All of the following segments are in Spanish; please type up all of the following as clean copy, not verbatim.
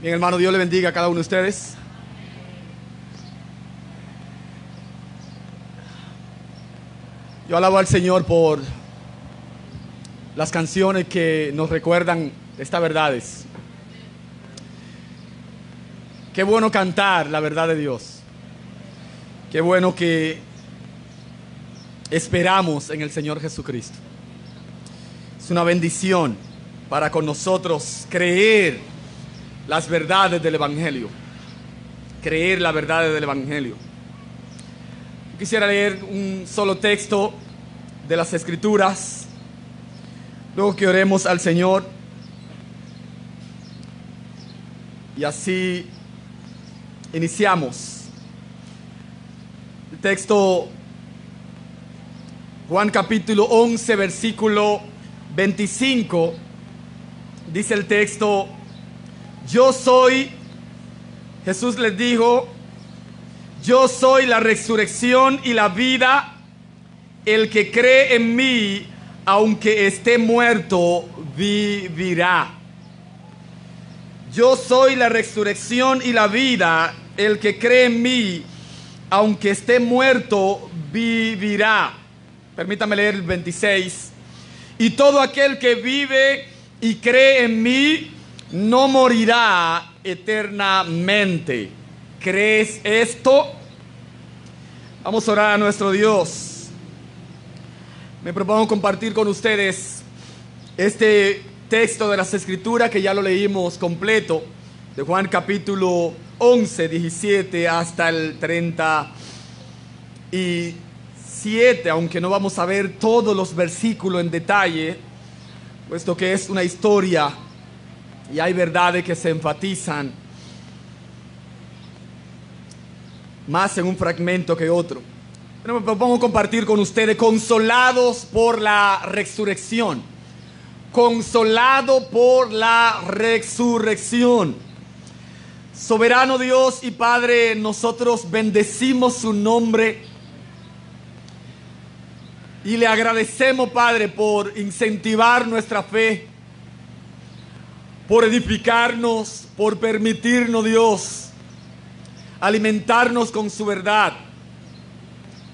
Bien, hermano, Dios le bendiga a cada uno de ustedes. Yo alabo al Señor por las canciones que nos recuerdan estas verdades. Qué bueno cantar la verdad de Dios. Qué bueno que esperamos en el Señor Jesucristo. Es una bendición para con nosotros creer las verdades del Evangelio. Creer las verdades del Evangelio. Yo quisiera leer un solo texto de las Escrituras. Luego que oremos al Señor. Y así iniciamos. El texto, Juan capítulo 11, versículo 25. Dice el texto: yo soy, Jesús les dijo, yo soy la resurrección y la vida. El que cree en mí, aunque esté muerto, vivirá. Yo soy la resurrección y la vida. El que cree en mí, aunque esté muerto, vivirá. Permítame leer el 26. Y todo aquel que vive y cree en mí, no morirá eternamente. ¿Crees esto? Vamos a orar a nuestro Dios. Me propongo compartir con ustedes este texto de las Escrituras que ya lo leímos completo, de Juan capítulo 11, 17 hasta el 37, aunque no vamos a ver todos los versículos en detalle, puesto que es una historia y hay verdades que se enfatizan más en un fragmento que otro. Pero me propongo compartir con ustedes: consolados por la resurrección. Consolado por la resurrección. Soberano Dios y Padre, nosotros bendecimos su nombre y le agradecemos, Padre, por incentivar nuestra fe, por edificarnos, por permitirnos, Dios, alimentarnos con su verdad.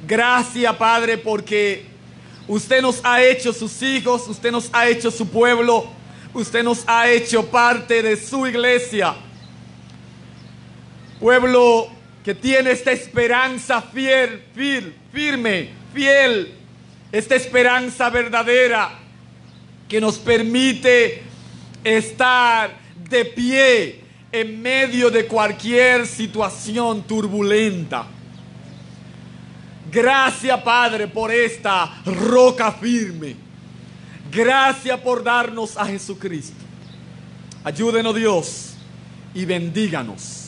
Gracias, Padre, porque usted nos ha hecho sus hijos, usted nos ha hecho su pueblo, usted nos ha hecho parte de su iglesia. Pueblo que tiene esta esperanza firme, esta esperanza verdadera que nos permite estar de pie en medio de cualquier situación turbulenta. Gracias, Padre, por esta roca firme. Gracias por darnos a Jesucristo. Ayúdenos, Dios, y bendíganos.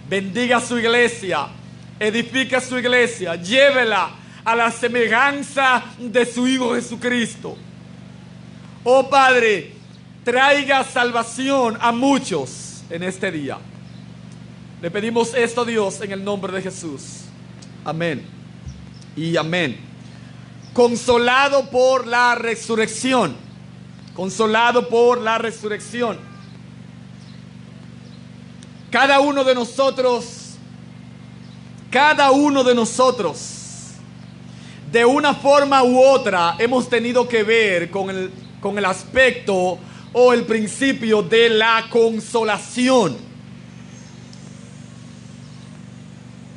Bendiga su iglesia, edifica su iglesia, llévela a la semejanza de su Hijo Jesucristo. Oh Padre, traiga salvación a muchos en este día. Le pedimos esto, Dios, en el nombre de Jesús. Amén y amén. Consolado por la resurrección. Consolado por la resurrección. Cada uno de nosotros, de una forma u otra, hemos tenido que ver con el aspecto o el principio de la consolación.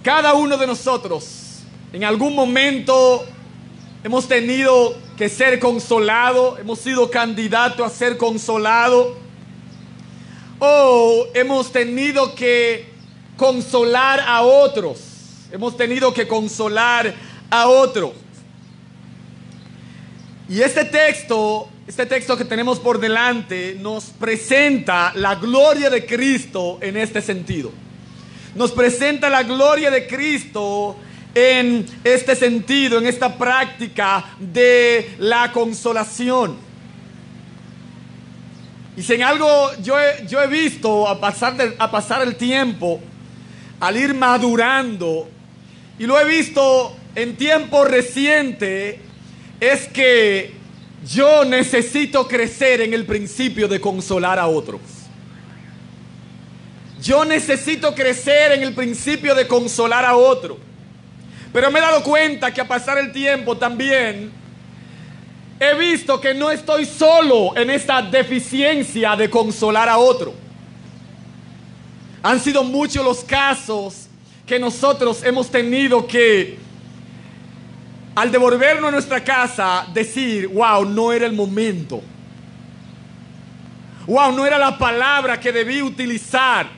Cada uno de nosotros, en algún momento, hemos tenido que ser consolado, hemos sido candidatos a ser consolados, o hemos tenido que consolar a otros. Hemos tenido que consolar a otros. Y este texto que tenemos por delante nos presenta la gloria de Cristo en este sentido. Nos presenta la gloria de Cristo en este sentido, en esta práctica de la consolación. Y si en algo yo he visto a pasar el tiempo, al ir madurando, y lo he visto en tiempo reciente, es que yo necesito crecer en el principio de consolar a otros. Yo necesito crecer en el principio de consolar a otro. Pero me he dado cuenta que a pasar el tiempo también he visto que no estoy solo en esta deficiencia de consolar a otro. Han sido muchos los casos que nosotros hemos tenido que, al devolvernos a nuestra casa, decir, wow, no era el momento. Wow, no era la palabra que debí utilizar.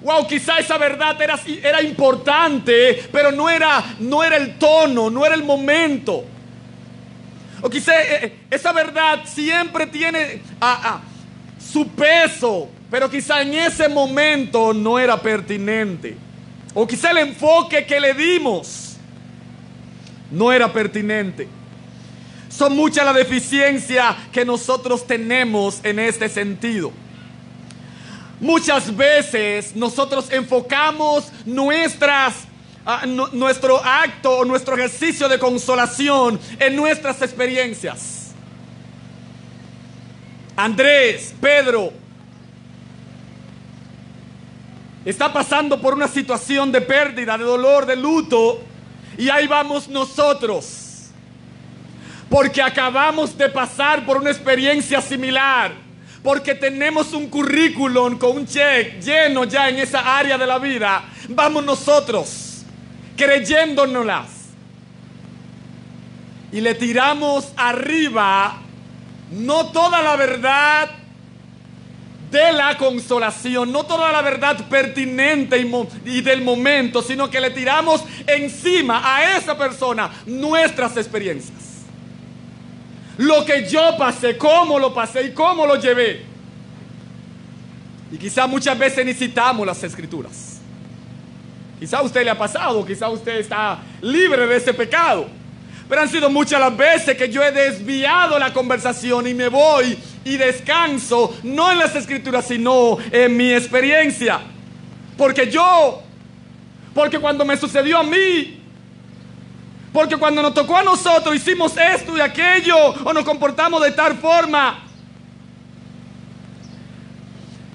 Wow, quizá esa verdad era importante, pero no era el tono, no era el momento. O quizá esa verdad siempre tiene su peso, pero quizá en ese momento no era pertinente. O quizá el enfoque que le dimos no era pertinente. Son muchas las deficiencias que nosotros tenemos en este sentido. Muchas veces nosotros enfocamos nuestro acto o nuestro ejercicio de consolación en nuestras experiencias. Andrés, Pedro, está pasando por una situación de pérdida, de dolor, de luto, y ahí vamos nosotros, porque acabamos de pasar por una experiencia similar. Porque tenemos un currículum con un check lleno ya en esa área de la vida. Vamos nosotros, creyéndonoslas. Y le tiramos arriba no toda la verdad de la consolación, no toda la verdad pertinente y del momento, sino que le tiramos encima a esa persona nuestras experiencias. Lo que yo pasé, cómo lo pasé y cómo lo llevé. Y quizá muchas veces necesitamos las escrituras. Quizá a usted le ha pasado, quizá usted está libre de ese pecado. Pero han sido muchas las veces que yo he desviado la conversación y me voy y descanso, no en las escrituras, sino en mi experiencia. Porque cuando me sucedió a mí, porque cuando nos tocó a nosotros, hicimos esto y aquello, o nos comportamos de tal forma.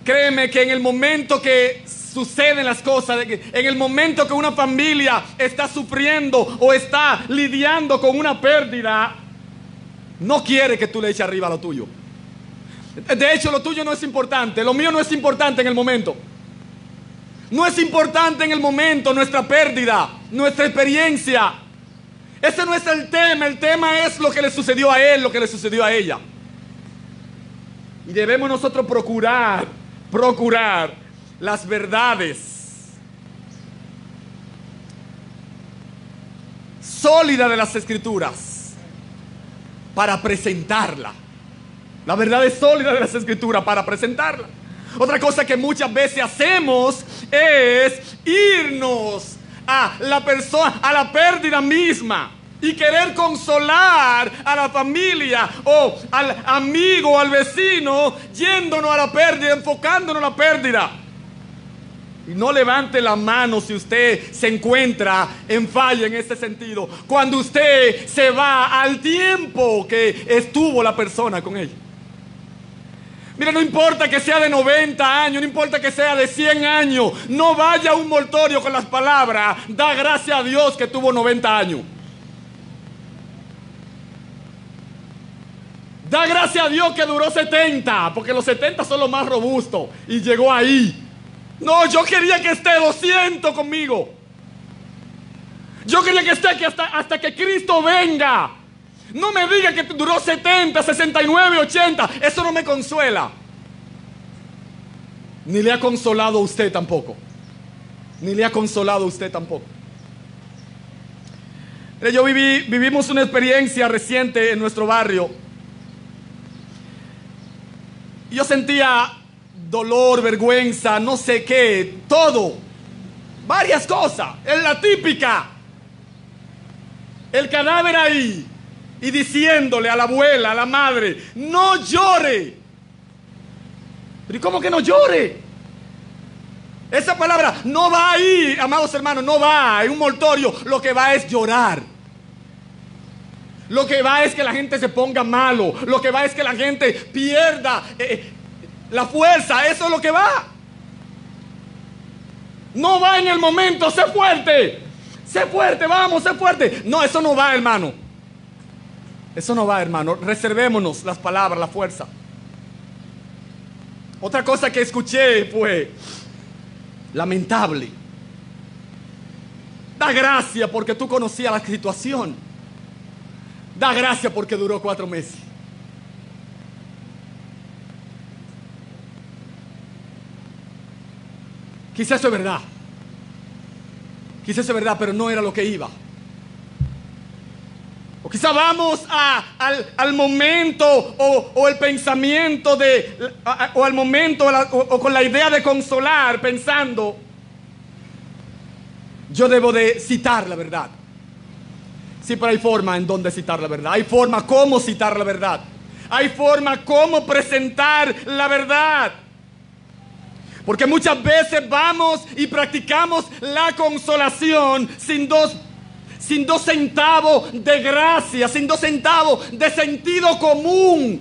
Créeme que en el momento que suceden las cosas, en el momento que una familia está sufriendo o está lidiando con una pérdida, no quiere que tú le eches arriba lo tuyo. De hecho, lo tuyo no es importante, lo mío no es importante en el momento. No es importante en el momento nuestra pérdida, nuestra experiencia. Ese no es el tema es lo que le sucedió a él, lo que le sucedió a ella. Y debemos nosotros procurar las verdades sólidas de las Escrituras para presentarla. La verdad es sólida de las Escrituras para presentarla. Otra cosa que muchas veces hacemos es irnos a la persona, a la pérdida misma, y querer consolar a la familia o al amigo o al vecino, yéndonos a la pérdida, enfocándonos en la pérdida. Y no levante la mano si usted se encuentra en falla en este sentido, cuando usted se va al tiempo que estuvo la persona con ella. Mira, no importa que sea de 90 años, no importa que sea de 100 años, no vaya a un mortorio con las palabras, da gracias a Dios que tuvo 90 años. Da gracias a Dios que duró 70, porque los 70 son los más robustos, y llegó ahí. No, yo quería que esté 200 conmigo. Yo quería que esté hasta que Cristo venga. No me diga que duró 70, 69, 80. Eso no me consuela. Ni le ha consolado a usted tampoco. Ni le ha consolado a usted tampoco. Vivimos una experiencia reciente en nuestro barrio. Yo sentía dolor, vergüenza, no sé qué, todo. Varias cosas. Es la típica. El cadáver ahí. Y diciéndole a la abuela, a la madre, no llore. ¿Pero y cómo que no llore? Esa palabra no va ahí, amados hermanos, no va en un mortorio. Lo que va es llorar. Lo que va es que la gente se ponga malo. Lo que va es que la gente pierda la fuerza. Eso es lo que va. No va en el momento, sé fuerte. Sé fuerte, vamos, sé fuerte. No, eso no va, hermano. Eso no va, hermano. Reservémonos las palabras, la fuerza. Otra cosa que escuché fue lamentable. Da gracia porque tú conocías la situación. Da gracia porque duró 4 meses. Quizás eso es verdad. Quizás eso es verdad, pero no era lo que iba. O quizá vamos al momento o el pensamiento o al momento o con la idea de consolar pensando, yo debo de citar la verdad. Sí, pero hay forma en donde citar la verdad. Hay forma cómo citar la verdad. Hay forma cómo presentar la verdad. Porque muchas veces vamos y practicamos la consolación sin dos centavos de gracia, sin 2 centavos de sentido común,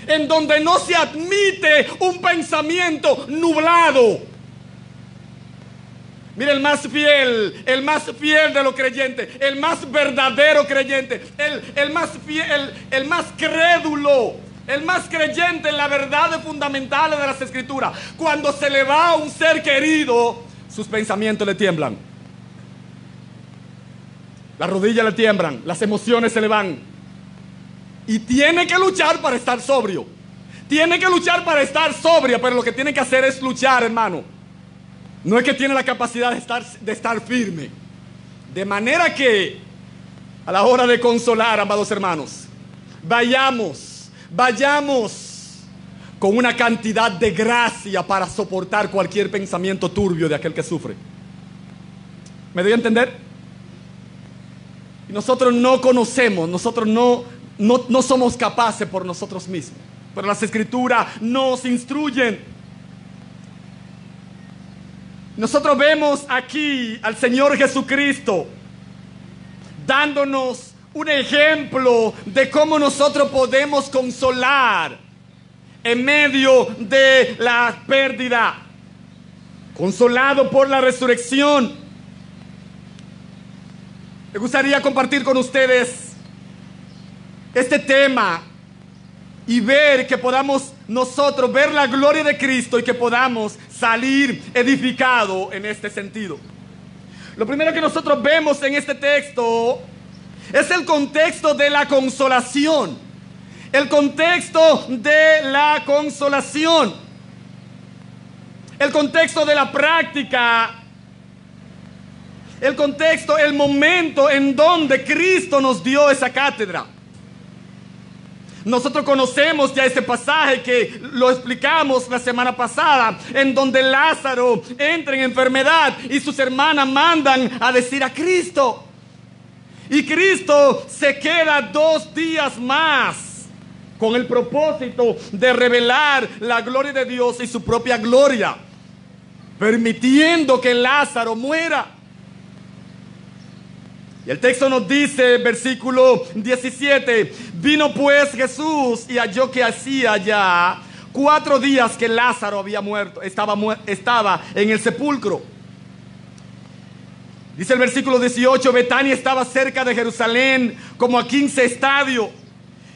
en donde no se admite un pensamiento nublado. Mire, el más fiel de los creyentes, el más verdadero creyente, el más fiel, el más crédulo, el más creyente en las verdades fundamentales de las Escrituras, cuando se le va a un ser querido, sus pensamientos le tiemblan. Las rodillas le tiemblan, las emociones se le van. Y tiene que luchar para estar sobrio. Tiene que luchar para estar sobria, pero lo que tiene que hacer es luchar, hermano. No es que tiene la capacidad de estar firme. De manera que, a la hora de consolar, amados hermanos, vayamos con una cantidad de gracia para soportar cualquier pensamiento turbio de aquel que sufre. ¿Me doy a entender? Nosotros no conocemos, nosotros no somos capaces por nosotros mismos. Pero las Escrituras nos instruyen. Nosotros vemos aquí al Señor Jesucristo dándonos un ejemplo de cómo nosotros podemos consolar en medio de la pérdida. Consolado por la resurrección. Me gustaría compartir con ustedes este tema y ver que podamos nosotros ver la gloria de Cristo y que podamos salir edificados en este sentido. Lo primero que nosotros vemos en este texto es el contexto de la consolación. El contexto de la consolación. El contexto de la práctica. El contexto, el momento en donde Cristo nos dio esa cátedra. Nosotros conocemos ya ese pasaje que lo explicamos la semana pasada, en donde Lázaro entra en enfermedad y sus hermanas mandan a decir a Cristo. Y Cristo se queda 2 días más con el propósito de revelar la gloria de Dios y su propia gloria, permitiendo que Lázaro muera. Y el texto nos dice, versículo 17, vino pues Jesús y halló que hacía ya 4 días que Lázaro había muerto, estaba en el sepulcro. Dice el versículo 18, Betania estaba cerca de Jerusalén, como a 15 estadios,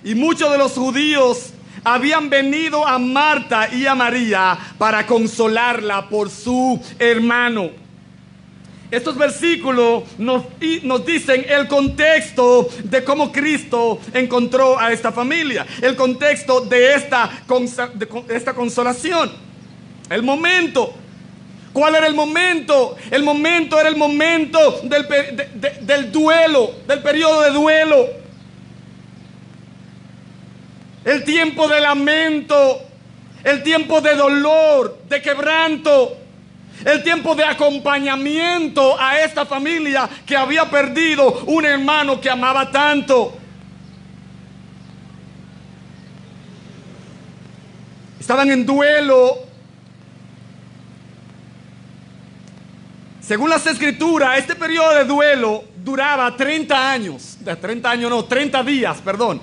y muchos de los judíos habían venido a Marta y a María para consolarla por su hermano. Estos versículos nos dicen el contexto de cómo Cristo encontró a esta familia. El contexto de esta consolación. El momento. ¿Cuál era el momento? El momento era el momento del duelo, del periodo de duelo. El tiempo de lamento. El tiempo de dolor, de quebranto. El tiempo de acompañamiento a esta familia que había perdido un hermano que amaba tanto. Estaban en duelo. Según las Escrituras, este periodo de duelo duraba 30 años. 30 días, perdón.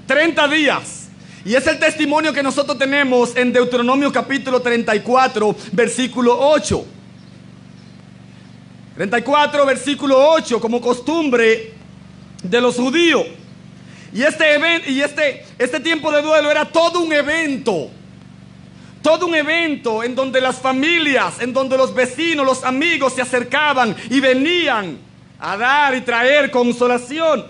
30 días. Y es el testimonio que nosotros tenemos en Deuteronomio capítulo 34, versículo 8. 34, versículo 8, como costumbre de los judíos. Y este tiempo de duelo era todo un evento. Todo un evento en donde las familias, en donde los vecinos, los amigos se acercaban y venían a dar y traer consolación.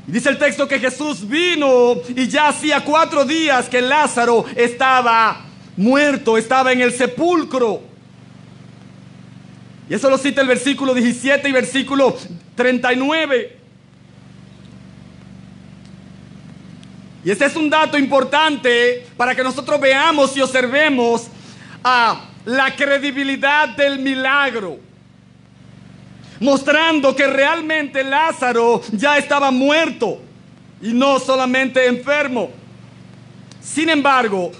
Y dice el texto que Jesús vino y ya hacía 4 días que Lázaro estaba muerto, estaba en el sepulcro. Y eso lo cita el versículo 17 y versículo 39. Y este es un dato importante para que nosotros veamos y observemos la credibilidad del milagro, mostrando que realmente Lázaro ya estaba muerto y no solamente enfermo. Sin embargo,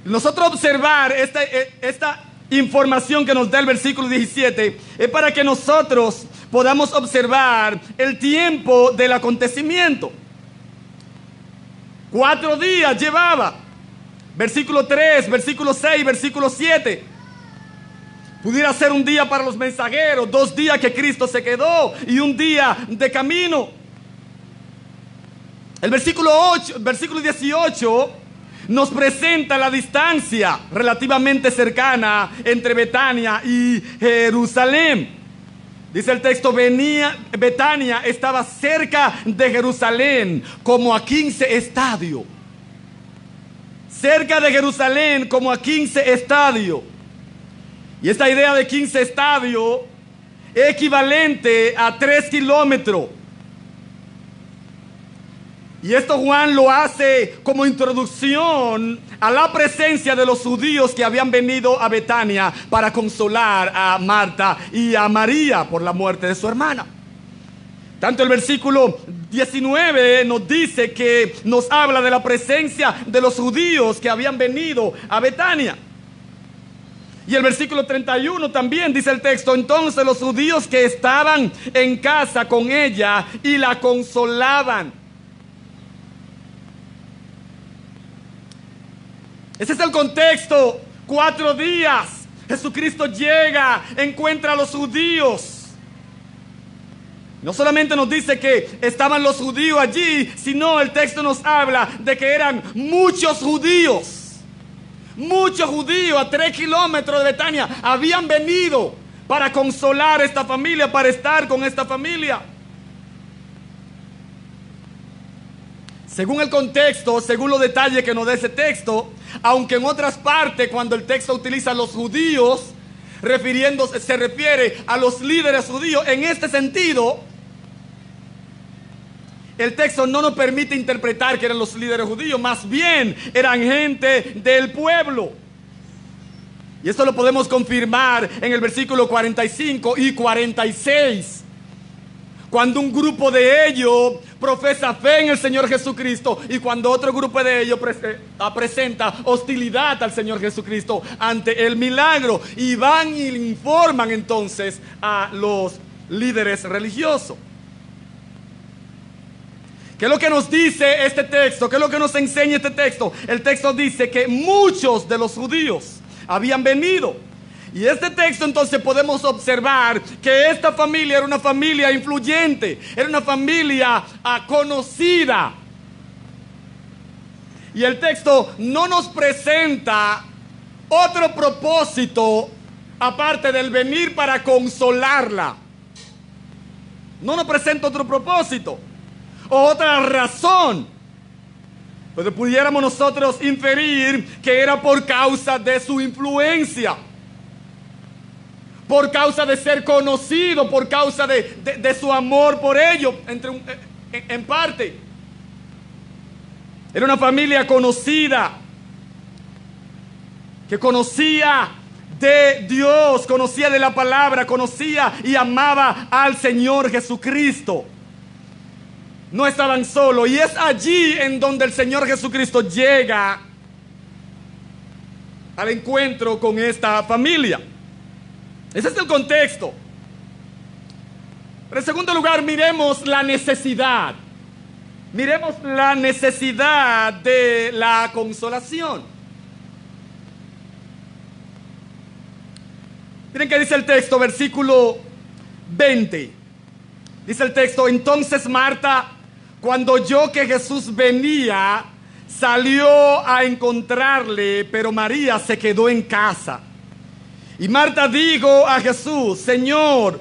nosotros observar esta información que nos da el versículo 17 es para que nosotros podamos observar el tiempo del acontecimiento. 4 días llevaba. Versículo 3, versículo 6, versículo 7. Pudiera ser un día para los mensajeros, 2 días que Cristo se quedó y un día de camino. El versículo 18 nos presenta la distancia relativamente cercana entre Betania y Jerusalén. Dice el texto, Betania estaba cerca de Jerusalén como a 15 estadios. Cerca de Jerusalén como a 15 estadios. Y esta idea de 15 estadios es equivalente a 3 kilómetros. Y esto Juan lo hace como introducción a la presencia de los judíos que habían venido a Betania para consolar a Marta y a María por la muerte de su hermana. Tanto el versículo 19 nos dice que nos habla de la presencia de los judíos que habían venido a Betania. Y el versículo 31 también dice el texto, entonces los judíos que estaban en casa con ella y la consolaban. Ese es el contexto. 4 días. Jesucristo llega, encuentra a los judíos. No solamente nos dice que estaban los judíos allí, sino el texto nos habla de que eran muchos judíos. Muchos judíos a 3 kilómetros de Betania habían venido para consolar a esta familia, para estar con esta familia. Según el contexto, según los detalles que nos da ese texto, aunque en otras partes cuando el texto utiliza a los judíos, se refiere a los líderes judíos, en este sentido, el texto no nos permite interpretar que eran los líderes judíos, más bien eran gente del pueblo. Y esto lo podemos confirmar en el versículo 45 y 46. Cuando un grupo de ellos profesa fe en el Señor Jesucristo y cuando otro grupo de ellos presenta hostilidad al Señor Jesucristo ante el milagro, y van y le informan entonces a los líderes religiosos. ¿Qué es lo que nos dice este texto? ¿Qué es lo que nos enseña este texto? El texto dice que muchos de los judíos habían venido. Y este texto entonces podemos observar que esta familia era una familia influyente, era una familia conocida. Y el texto no nos presenta otro propósito aparte del venir para consolarla. No nos presenta otro propósito o otra razón. Pues pudiéramos nosotros inferir que era por causa de su influencia, por causa de ser conocido, por causa de su amor por ellos, en parte. Era una familia conocida, que conocía de Dios, conocía de la palabra, conocía y amaba al Señor Jesucristo. No estaban solos, y es allí en donde el Señor Jesucristo llega al encuentro con esta familia. Ese es el contexto. Pero en segundo lugar, miremos la necesidad. Miremos la necesidad de la consolación. Miren qué dice el texto, versículo 20. Dice el texto: entonces Marta, cuando oyó que Jesús venía, salió a encontrarle, pero María se quedó en casa. Y Marta dijo a Jesús: Señor,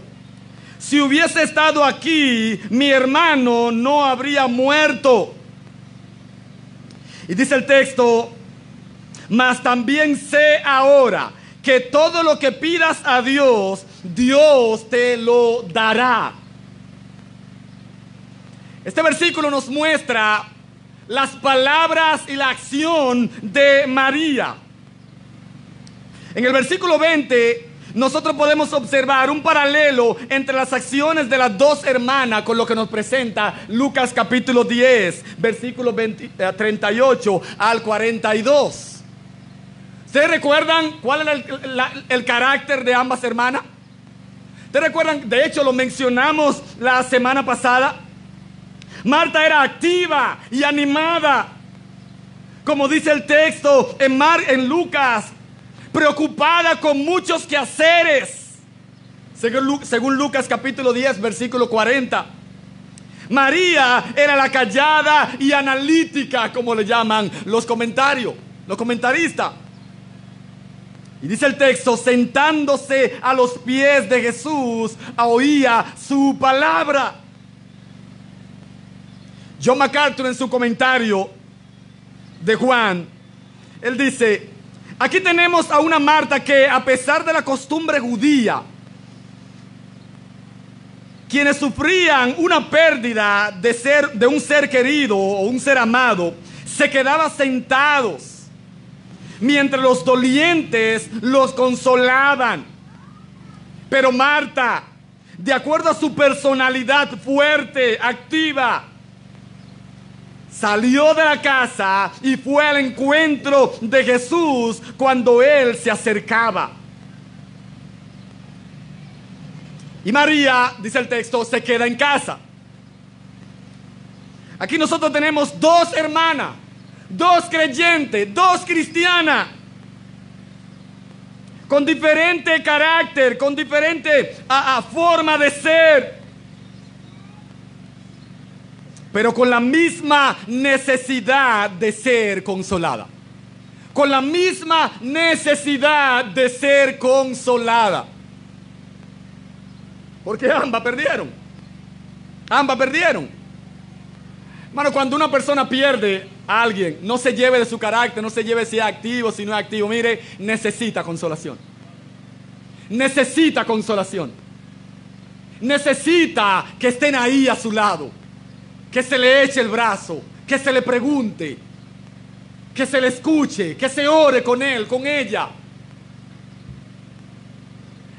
si hubiese estado aquí, mi hermano no habría muerto. Y dice el texto: mas también sé ahora que todo lo que pidas a Dios, Dios te lo dará. Este versículo nos muestra las palabras y la acción de María. En el versículo 20, nosotros podemos observar un paralelo entre las acciones de las dos hermanas con lo que nos presenta Lucas capítulo 10, versículos 38 al 42. ¿Ustedes recuerdan cuál era el carácter de ambas hermanas? ¿Ustedes recuerdan? De hecho, lo mencionamos la semana pasada. Marta era activa y animada, como dice el texto en Lucas, preocupada con muchos quehaceres, según Lucas capítulo 10, versículo 40. María era la callada y analítica, como le llaman los comentaristas. Y dice el texto: sentándose a los pies de Jesús, oía su palabra. John MacArthur, en su comentario de Juan, él dice: aquí tenemos a una Marta que, a pesar de la costumbre judía, quienes sufrían una pérdida de un ser querido o un ser amado, se quedaban sentados mientras los dolientes los consolaban. Pero Marta, de acuerdo a su personalidad fuerte, activa, salió de la casa y fue al encuentro de Jesús cuando él se acercaba. Y María, dice el texto, se queda en casa. Aquí nosotros tenemos dos hermanas, dos creyentes, dos cristianas, con diferente carácter, con diferente forma de ser, pero con la misma necesidad de ser consolada. Con la misma necesidad de ser consolada. Porque ambas perdieron. Ambas perdieron. Hermano, cuando una persona pierde a alguien, no se lleve de su carácter, no se lleve si es activo, si no es activo. Mire, necesita consolación. Necesita consolación. Necesita que estén ahí a su lado. Que se le eche el brazo, que se le pregunte, que se le escuche, que se ore con él, con ella.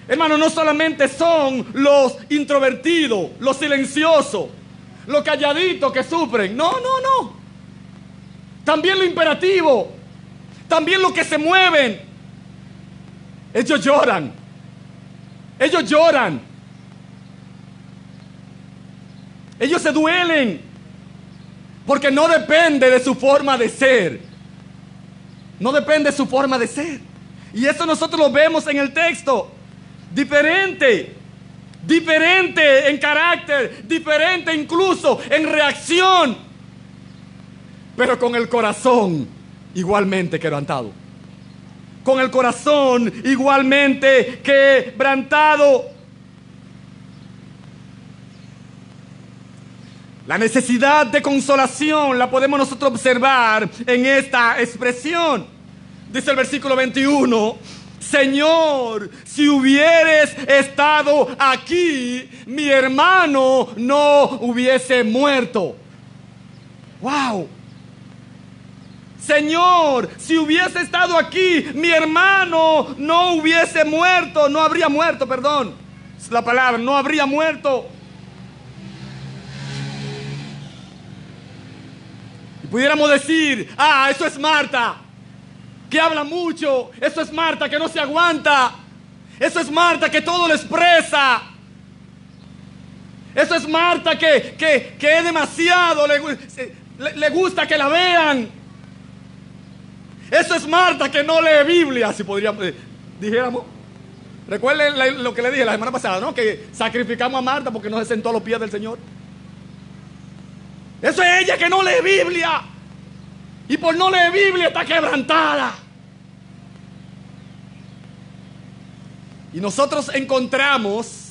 Hermano, no solamente son los introvertidos, los silenciosos, los calladitos que sufren. No. También lo imperativo, también los que se mueven. Ellos lloran. Ellos lloran. Ellos se duelen porque no depende de su forma de ser. No depende de su forma de ser. Y eso nosotros lo vemos en el texto. Diferente en carácter, diferente incluso en reacción, pero con el corazón igualmente quebrantado. Con el corazón igualmente quebrantado. La necesidad de consolación la podemos nosotros observar en esta expresión. Dice el versículo 21: Señor, si hubieres estado aquí, mi hermano no hubiese muerto. ¡Wow! Señor, si hubiese estado aquí, mi hermano no hubiese muerto. No habría muerto, perdón. Es la palabra, no habría muerto. Pudiéramos decir: eso es Marta, que habla mucho. Eso es Marta, que no se aguanta. Eso es Marta, que todo lo expresa. Eso es Marta que es demasiado, le gusta que la vean. Eso es Marta que no lee Biblia, si podríamos, dijéramos. Recuerden lo que le dije la semana pasada, ¿no? Que sacrificamos a Marta porque no se sentó a los pies del Señor. Eso es ella que no lee Biblia. Y por no leer Biblia está quebrantada. Y nosotros encontramos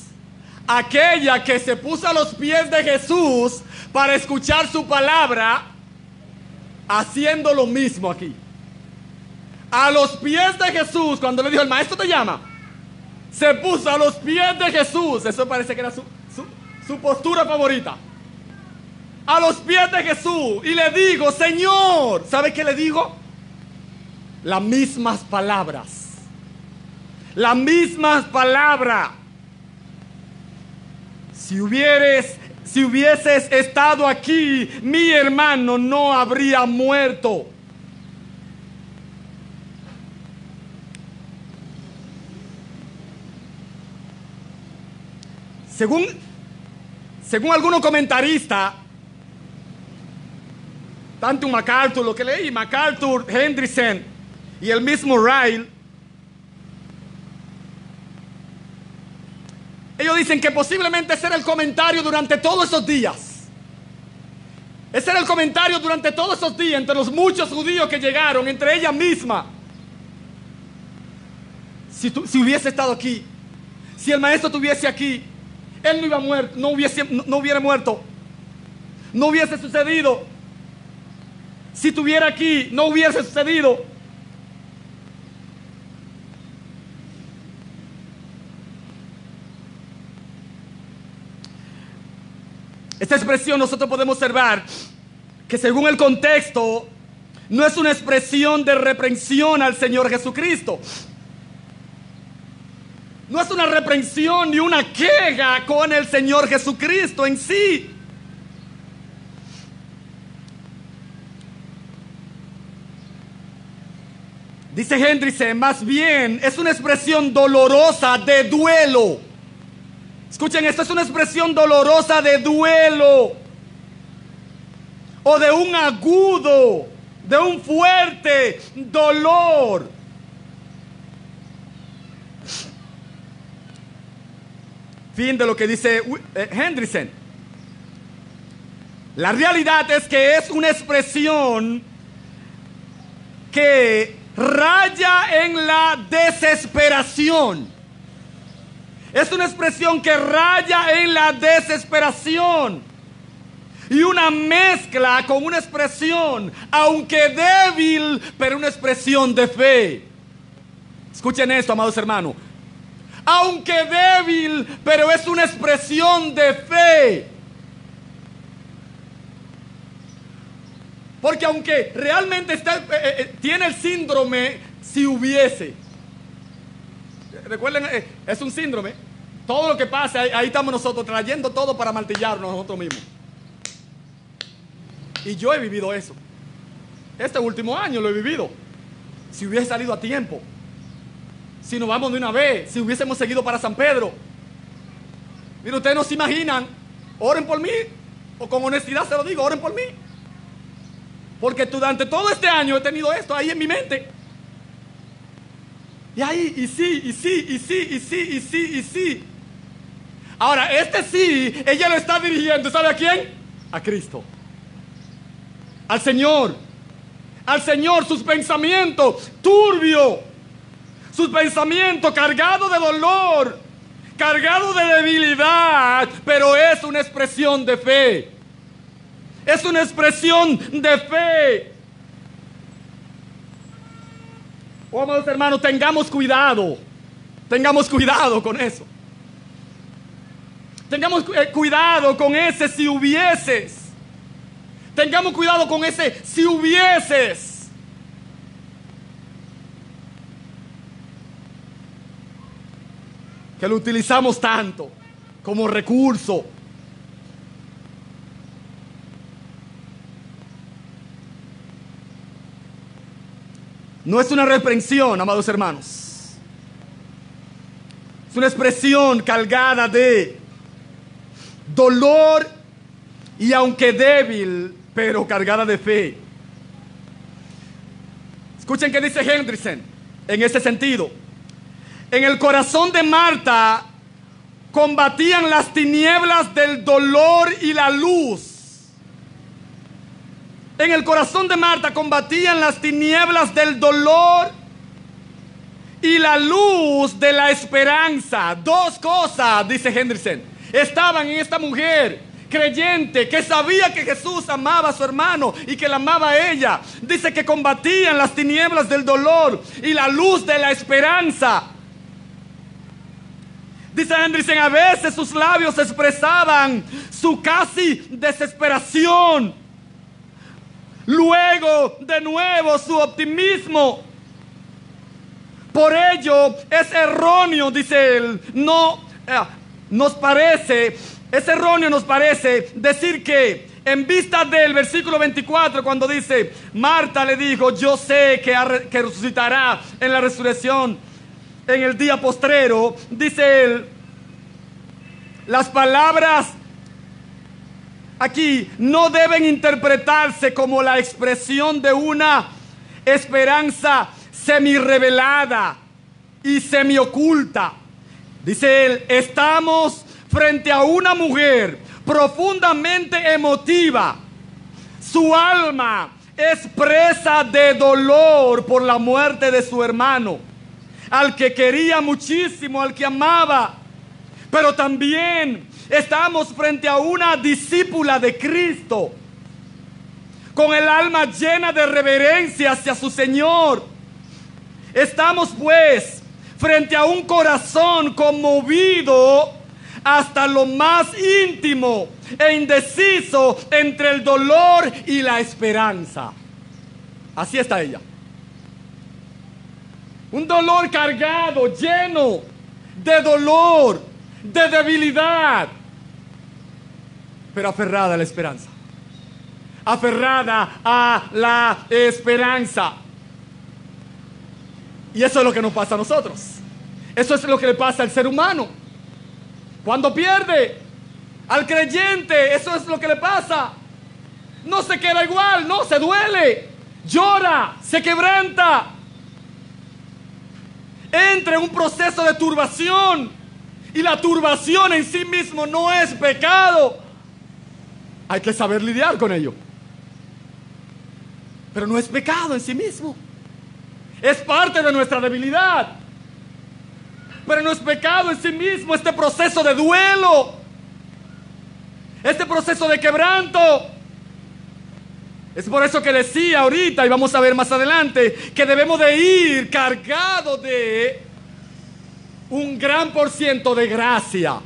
aquella que se puso a los pies de Jesús para escuchar su palabra, haciendo lo mismo aquí. A los pies de Jesús, cuando le dijo, el maestro te llama, se puso a los pies de Jesús. Eso parece que era su postura favorita. A los pies de Jesús. Y le digo, Señor, ¿sabe qué le digo? Las mismas palabras. Las mismas palabras. Si hubieses estado aquí, mi hermano no habría muerto. Según algunos comentaristas, tanto MacArthur, lo que leí, MacArthur, Hendrickson y el mismo Ryle, ellos dicen que posiblemente ese era el comentario durante todos esos días. Ese era el comentario durante todos esos días entre los muchos judíos que llegaron, entre ella misma. Si hubiese estado aquí, si el maestro estuviese aquí, él no iba muerto, no hubiera muerto, no hubiese sucedido. Si estuviera aquí, no hubiese sucedido. Esta expresión nosotros podemos observar que según el contexto no es una expresión de reprensión al Señor Jesucristo. No es una reprensión ni una queja con el Señor Jesucristo en sí. Dice Hendrickson, más bien es una expresión dolorosa de duelo. Escuchen, esto es una expresión dolorosa de duelo. O de un agudo, de un fuerte dolor. Fin de lo que dice Hendrickson. La realidad es que es una expresión que raya en la desesperación. Es una expresión que raya en la desesperación. Y una mezcla con una expresión, aunque débil, pero una expresión de fe. Escuchen esto, amados hermanos. Aunque débil, pero es una expresión de fe. Porque aunque realmente tiene el síndrome, si hubiese. Recuerden, es un síndrome. Todo lo que pasa, ahí estamos nosotros trayendo todo para martillarnos nosotros mismos. Y yo he vivido eso. Este último año lo he vivido. Si hubiese salido a tiempo. Si nos vamos de una vez, si hubiésemos seguido para San Pedro. Mira, ustedes no se imaginan. Oren por mí. O con honestidad se lo digo, oren por mí. Porque durante todo este año he tenido esto ahí en mi mente. Y ahí, y sí. Ahora, este sí, ella lo está dirigiendo, ¿sabe a quién? A Cristo. Al Señor. Al Señor, sus pensamientos turbios. Sus pensamientos cargados de dolor, cargados de debilidad, pero es una expresión de fe. Es una expresión de fe. Oh, amados hermanos, tengamos cuidado. Tengamos cuidado con eso. Tengamos cuidado con ese si hubieses. Tengamos cuidado con ese si hubieses. Que lo utilizamos tanto como recurso. No es una reprensión, amados hermanos. Es una expresión cargada de dolor y aunque débil, pero cargada de fe. Escuchen qué dice Hendrickson en ese sentido. En el corazón de Marta combatían las tinieblas del dolor y la luz. En el corazón de Marta combatían las tinieblas del dolor y la luz de la esperanza. Dos cosas, dice Hendrickson, estaban en esta mujer creyente que sabía que Jesús amaba a su hermano y que la amaba a ella. Dice que combatían las tinieblas del dolor y la luz de la esperanza. Dice Hendrickson, a veces sus labios expresaban su casi desesperación. Luego, de nuevo, su optimismo. Por ello, es erróneo, dice él, es erróneo nos parece decir que en vista del versículo 24, cuando dice, Marta le dijo, yo sé que resucitará en la resurrección en el día postrero, dice él, las palabras aquí no deben interpretarse como la expresión de una esperanza semi-revelada y semi-oculta. Dice él, estamos frente a una mujer profundamente emotiva. Su alma es presa de dolor por la muerte de su hermano, al que quería muchísimo, al que amaba. Pero también estamos frente a una discípula de Cristo, con el alma llena de reverencia hacia su Señor. Estamos pues frente a un corazón conmovido hasta lo más íntimo e indeciso entre el dolor y la esperanza. Así está ella. Un dolor cargado, lleno de dolor, de debilidad, pero aferrada a la esperanza. Aferrada a la esperanza. Y eso es lo que nos pasa a nosotros. Eso es lo que le pasa al ser humano. Cuando pierde, al creyente, eso es lo que le pasa. No se queda igual, no, se duele, llora, se quebranta. Entra en un proceso de turbación. Y la turbación en sí mismo no es pecado. Hay que saber lidiar con ello. Pero no es pecado en sí mismo. Es parte de nuestra debilidad. Pero no es pecado en sí mismo este proceso de duelo, este proceso de quebranto. Es por eso que decía ahorita, y vamos a ver más adelante, que debemos de ir cargados de un gran por ciento de gracia,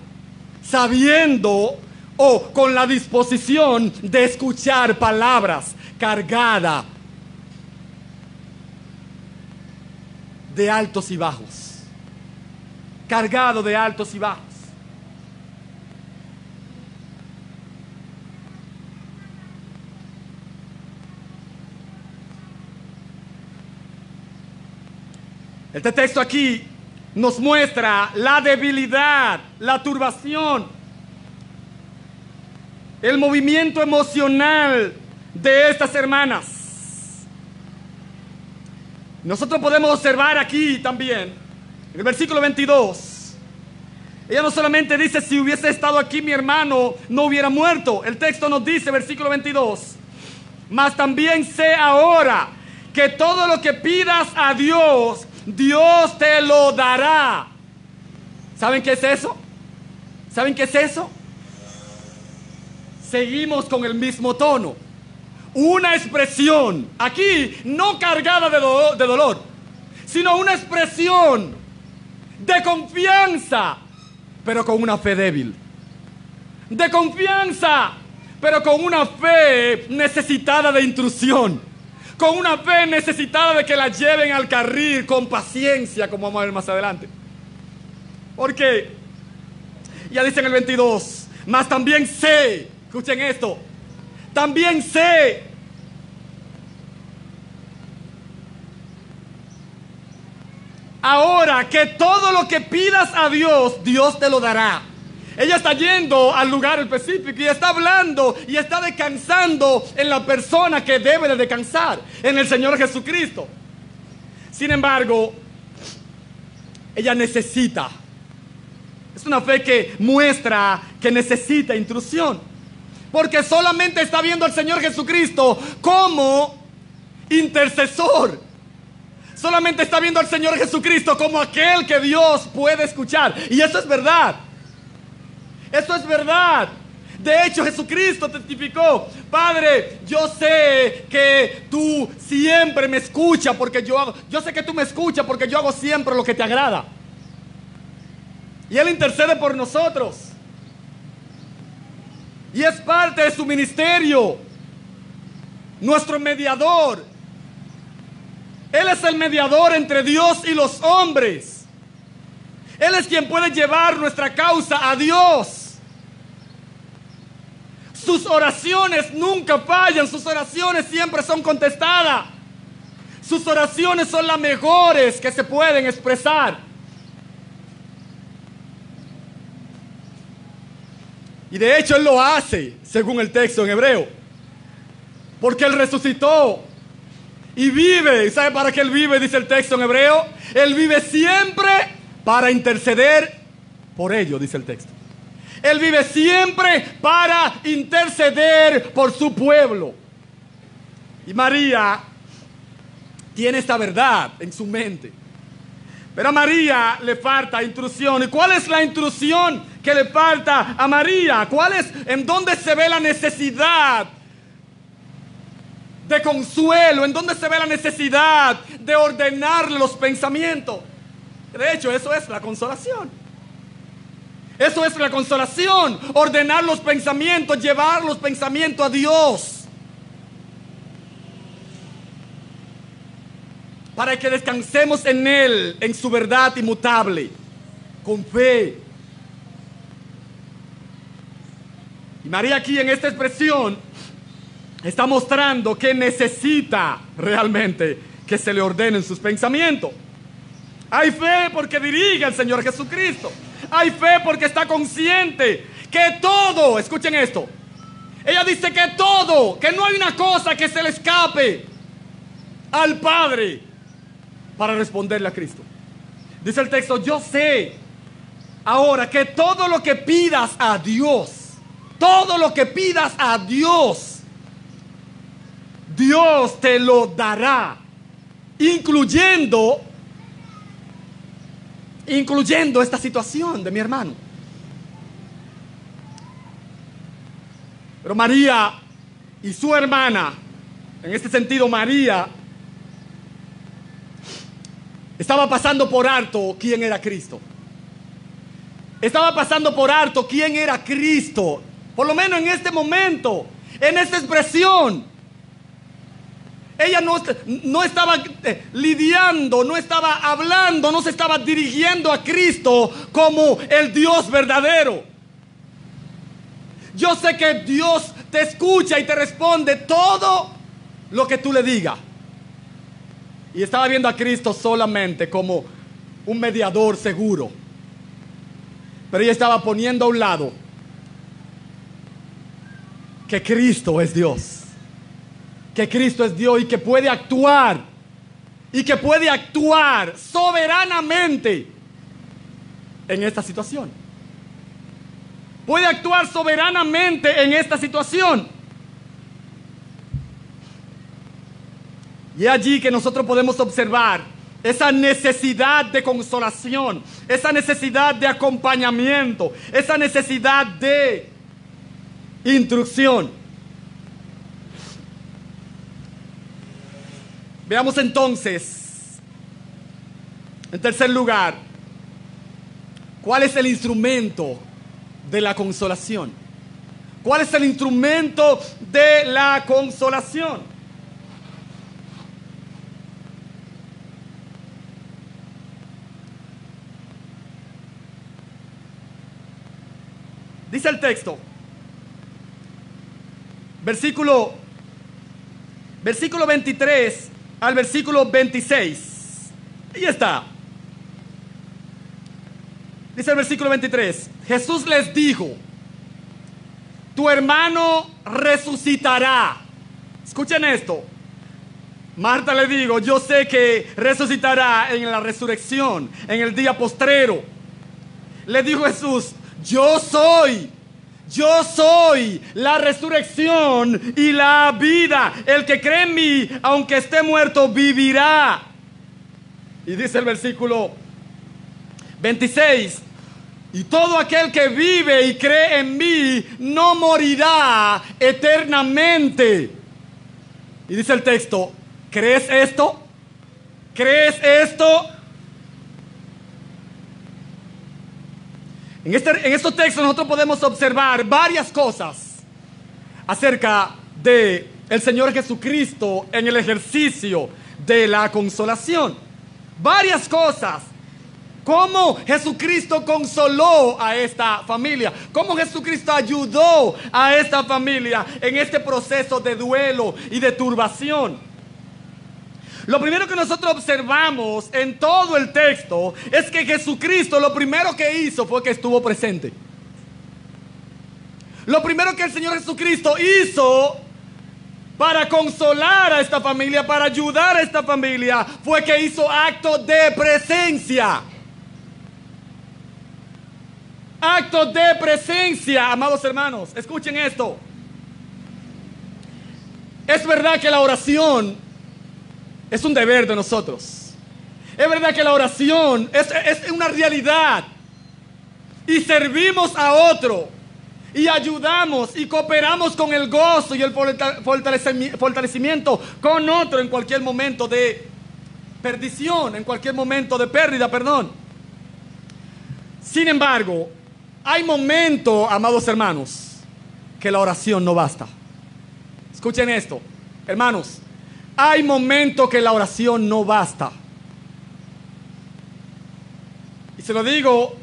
sabiendo o con la disposición de escuchar palabras cargadas de altos y bajos. Cargado de altos y bajos. Este texto aquí nos muestra la debilidad, la turbación, el movimiento emocional de estas hermanas. Nosotros podemos observar aquí también, en el versículo 22, ella no solamente dice, si hubiese estado aquí mi hermano, no hubiera muerto. El texto nos dice, versículo 22, mas también sé ahora que todo lo que pidas a Dios, Dios te lo dará. ¿Saben qué es eso? ¿Saben qué es eso? Seguimos con el mismo tono. Una expresión, aquí no cargada de dolor, sino una expresión de confianza, pero con una fe débil. De confianza, pero con una fe necesitada de intrusión. Con una fe necesitada de que la lleven al carril con paciencia, como vamos a ver más adelante. Porque ya dice en el 22, mas también sé, escuchen esto, también sé ahora que todo lo que pidas a Dios, Dios te lo dará. Ella está yendo al lugar específico y está hablando y está descansando en la persona que debe de descansar, en el Señor Jesucristo. Sin embargo, ella necesita. Es una fe que muestra que necesita intrusión. Porque solamente está viendo al Señor Jesucristo como intercesor. Solamente está viendo al Señor Jesucristo como aquel que Dios puede escuchar. Y eso es verdad. Eso es verdad. De hecho, Jesucristo testificó: Padre, yo sé que tú siempre me escuchas porque yo sé que tú me escuchas porque yo hago siempre lo que te agrada. Y Él intercede por nosotros. Y es parte de su ministerio. Nuestro mediador. Él es el mediador entre Dios y los hombres. Él es quien puede llevar nuestra causa a Dios. Sus oraciones nunca fallan, sus oraciones siempre son contestadas. Sus oraciones son las mejores que se pueden expresar. Y de hecho Él lo hace, según el texto en hebreo. Porque Él resucitó y vive. ¿Y sabe para qué Él vive? Dice el texto en hebreo. Él vive siempre para interceder por ellos, dice el texto. Él vive siempre para interceder por su pueblo. Y María tiene esta verdad en su mente. Pero a María le falta intrusión. ¿Y cuál es la intrusión que le falta a María? ¿En dónde se ve la necesidad de consuelo? ¿En dónde se ve la necesidad de ordenarle los pensamientos? De hecho, eso es la consolación. Eso es la consolación, ordenar los pensamientos, llevar los pensamientos a Dios. Para que descansemos en Él, en su verdad inmutable, con fe. Y María aquí en esta expresión está mostrando que necesita realmente que se le ordenen sus pensamientos. Hay fe porque dirige al Señor Jesucristo. Hay fe porque está consciente que todo, escuchen esto, ella dice que todo, que no hay una cosa que se le escape al Padre para responderle a Cristo. Dice el texto: yo sé ahora que todo lo que pidas a Dios, todo lo que pidas a Dios, Dios te lo dará, incluyendo esta situación de mi hermano. Pero María y su hermana, en este sentido María, estaba pasando por alto quién era Cristo. Estaba pasando por alto quién era Cristo. Por lo menos en este momento, en esta expresión. Ella no estaba lidiando, no estaba hablando, no se estaba dirigiendo a Cristo como el Dios verdadero. Yo sé que Dios te escucha y te responde todo lo que tú le digas. Y estaba viendo a Cristo solamente como un mediador seguro. Pero ella estaba poniendo a un lado que Cristo es Dios. Que Cristo es Dios y que puede actuar. Y que puede actuar soberanamente en esta situación. Puede actuar soberanamente en esta situación. Y es allí que nosotros podemos observar esa necesidad de consolación, esa necesidad de acompañamiento, esa necesidad de instrucción. Veamos entonces, en tercer lugar, ¿cuál es el instrumento de la consolación? ¿Cuál es el instrumento de la consolación? Dice el texto, versículo 23 al versículo 26. Ahí está. Dice el versículo 23. Jesús les dijo: tu hermano resucitará. Escuchen esto. Marta le dijo: yo sé que resucitará en la resurrección, en el día postrero. Le dijo Jesús: yo soy la resurrección y la vida. El que cree en mí, aunque esté muerto, vivirá. Y dice el versículo 26: y todo aquel que vive y cree en mí no morirá eternamente. Y dice el texto: ¿crees esto? ¿Crees esto? En estos textos nosotros podemos observar varias cosas acerca de el Señor Jesucristo en el ejercicio de la consolación. Varias cosas. Cómo Jesucristo consoló a esta familia. Cómo Jesucristo ayudó a esta familia en este proceso de duelo y de turbación. Lo primero que nosotros observamos en todo el texto es que Jesucristo lo primero que hizo fue que estuvo presente. Lo primero que el Señor Jesucristo hizo para consolar a esta familia, para ayudar a esta familia, fue que hizo acto de presencia. Acto de presencia, amados hermanos, escuchen esto. Es verdad que la oración es un deber de nosotros. Es verdad que la oración es una realidad. Y servimos a otro. Y ayudamos y cooperamos con el gozo y el fortalecimiento con otro en cualquier momento de perdición, en cualquier momento de pérdida, perdón. Sin embargo, hay momentos, amados hermanos, que la oración no basta. Escuchen esto, hermanos. Hay momentos que la oración no basta. Y se lo digo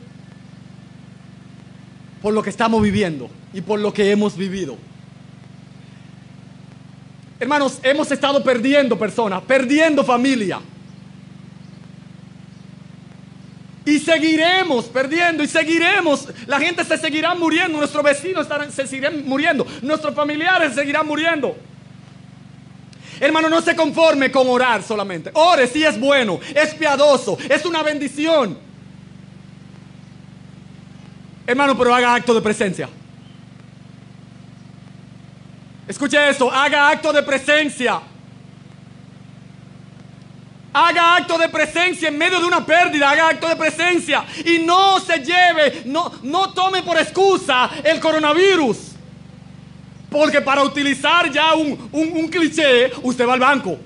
por lo que estamos viviendo y por lo que hemos vivido. Hermanos, hemos estado perdiendo personas, perdiendo familia. Y seguiremos perdiendo y seguiremos. La gente se seguirá muriendo, nuestros vecinos se seguirán muriendo, nuestros familiares seguirán muriendo. Hermano, no se conforme con orar solamente. Ore si es bueno, es piadoso, es una bendición. Hermano, pero haga acto de presencia. Escuche esto, haga acto de presencia. Haga acto de presencia en medio de una pérdida, haga acto de presencia. Y no se lleve, no tome por excusa el coronavirus. Porque para utilizar ya un cliché, usted va al banco.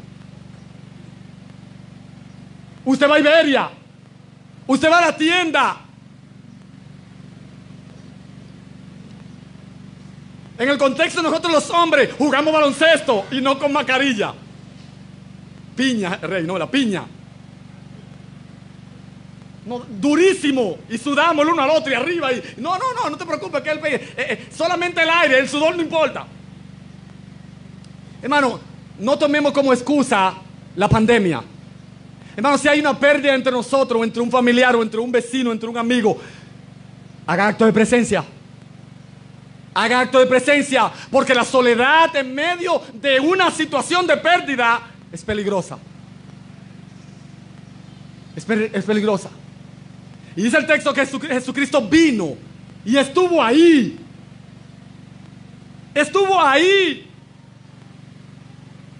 Usted va a Iberia. Usted va a la tienda. En el contexto nosotros los hombres jugamos baloncesto y no con mascarilla. Piña, rey, no, la piña. No, durísimo. Y sudamos el uno al otro y arriba. No te preocupes que solamente el aire, el sudor no importa. Hermano, no tomemos como excusa la pandemia. Hermano, si hay una pérdida entre nosotros, o entre un familiar, o entre un vecino, entre un amigo, haga acto de presencia. Haga acto de presencia, porque la soledad en medio de una situación de pérdida es peligrosa. Es peligrosa. Y dice el texto que Jesucristo vino y estuvo ahí. Estuvo ahí.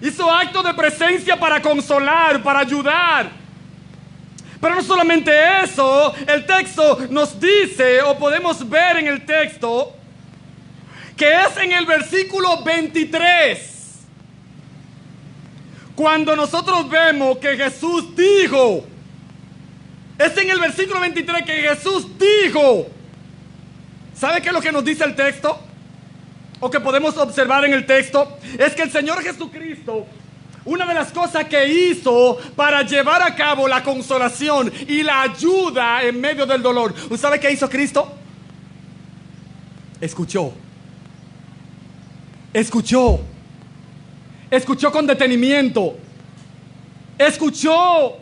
Hizo acto de presencia para consolar, para ayudar. Pero no solamente eso, el texto nos dice, o podemos ver en el texto, que es en el versículo 23, cuando nosotros vemos que Jesús dijo, es en el versículo 23 que Jesús dijo. ¿Sabe qué es lo que nos dice el texto? O que podemos observar en el texto, es que el Señor Jesucristo, una de las cosas que hizo para llevar a cabo la consolación y la ayuda en medio del dolor, ¿usted sabe qué hizo Cristo? Escuchó. Escuchó con detenimiento, escuchó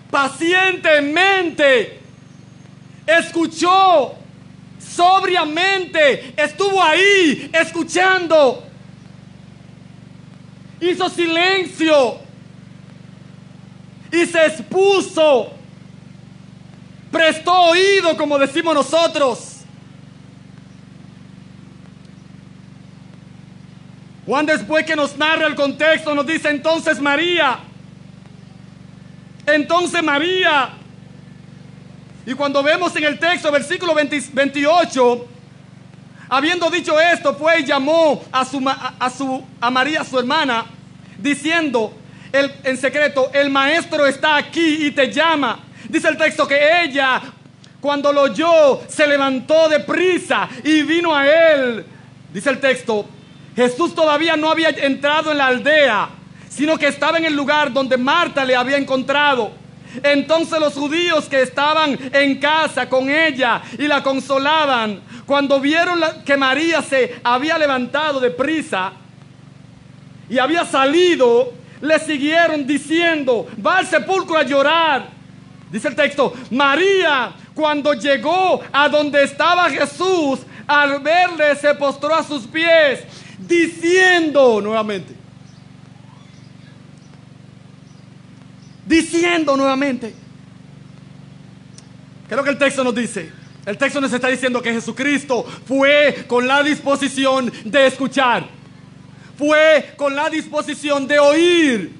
pacientemente escuchó sobriamente, estuvo ahí escuchando, hizo silencio y se expuso, prestó oído, como decimos nosotros. Juan, después que nos narra el contexto, nos dice: entonces María. Y cuando vemos en el texto, versículo 28, habiendo dicho esto, fue y llamó a María, su hermana, diciendo en secreto: el maestro está aquí y te llama. Dice el texto que ella, cuando lo oyó, se levantó de prisa y vino a él. Dice el texto: Jesús todavía no había entrado en la aldea, sino que estaba en el lugar donde Marta le había encontrado. Entonces los judíos que estaban en casa con ella y la consolaban, cuando vieron que María se había levantado de prisa y había salido, le siguieron diciendo: va al sepulcro a llorar. Dice el texto: María, cuando llegó a donde estaba Jesús, al verle se postró a sus pies, diciendo nuevamente, ¿qué es lo que el texto nos dice? El texto nos está diciendo que Jesucristo fue con la disposición de escuchar, fue con la disposición de oír,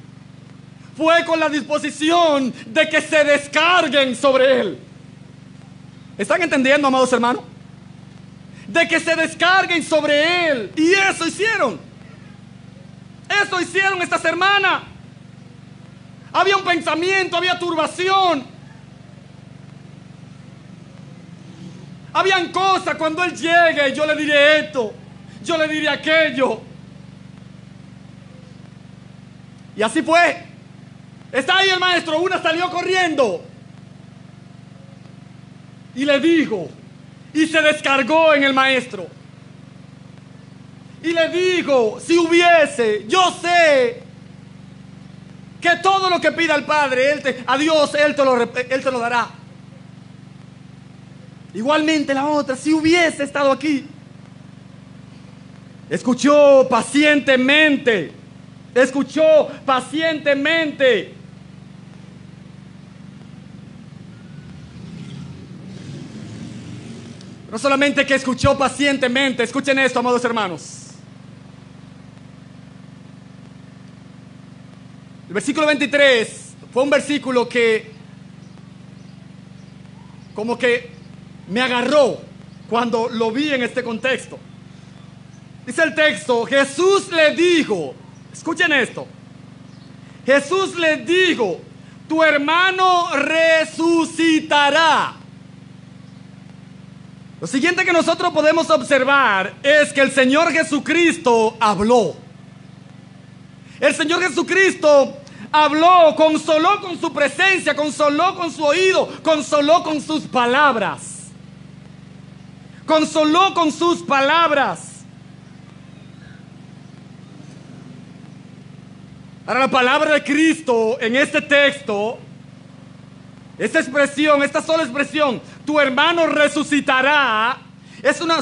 fue con la disposición de que se descarguen sobre él. ¿Están entendiendo, amados hermanos? De que se descarguen sobre él. Y eso hicieron. Eso hicieron estas hermanas. Había un pensamiento, había turbación. Habían cosas: cuando él llegue, yo le diré esto, yo le diré aquello. Y así fue. Está ahí el maestro. Una salió corriendo y le dijo, y se descargó en el maestro. Y le dijo: si hubiese, yo sé que todo lo que pida el Padre, a Dios, Él te lo dará. Igualmente la otra, si hubiese estado aquí. Escuchó pacientemente. No solamente que escuchó pacientemente, escuchen esto, amados hermanos. El versículo 23 fue un versículo que como que me agarró cuando lo vi en este contexto. Dice el texto: Jesús le dijo, escuchen esto, Jesús le dijo: tu hermano resucitará. Lo siguiente que nosotros podemos observar es que el Señor Jesucristo habló. El Señor Jesucristo habló, consoló con su presencia, consoló con su oído, consoló con sus palabras. Consoló con sus palabras. Ahora, la palabra de Cristo en este texto, esta expresión, esta sola expresión, tu hermano resucitará,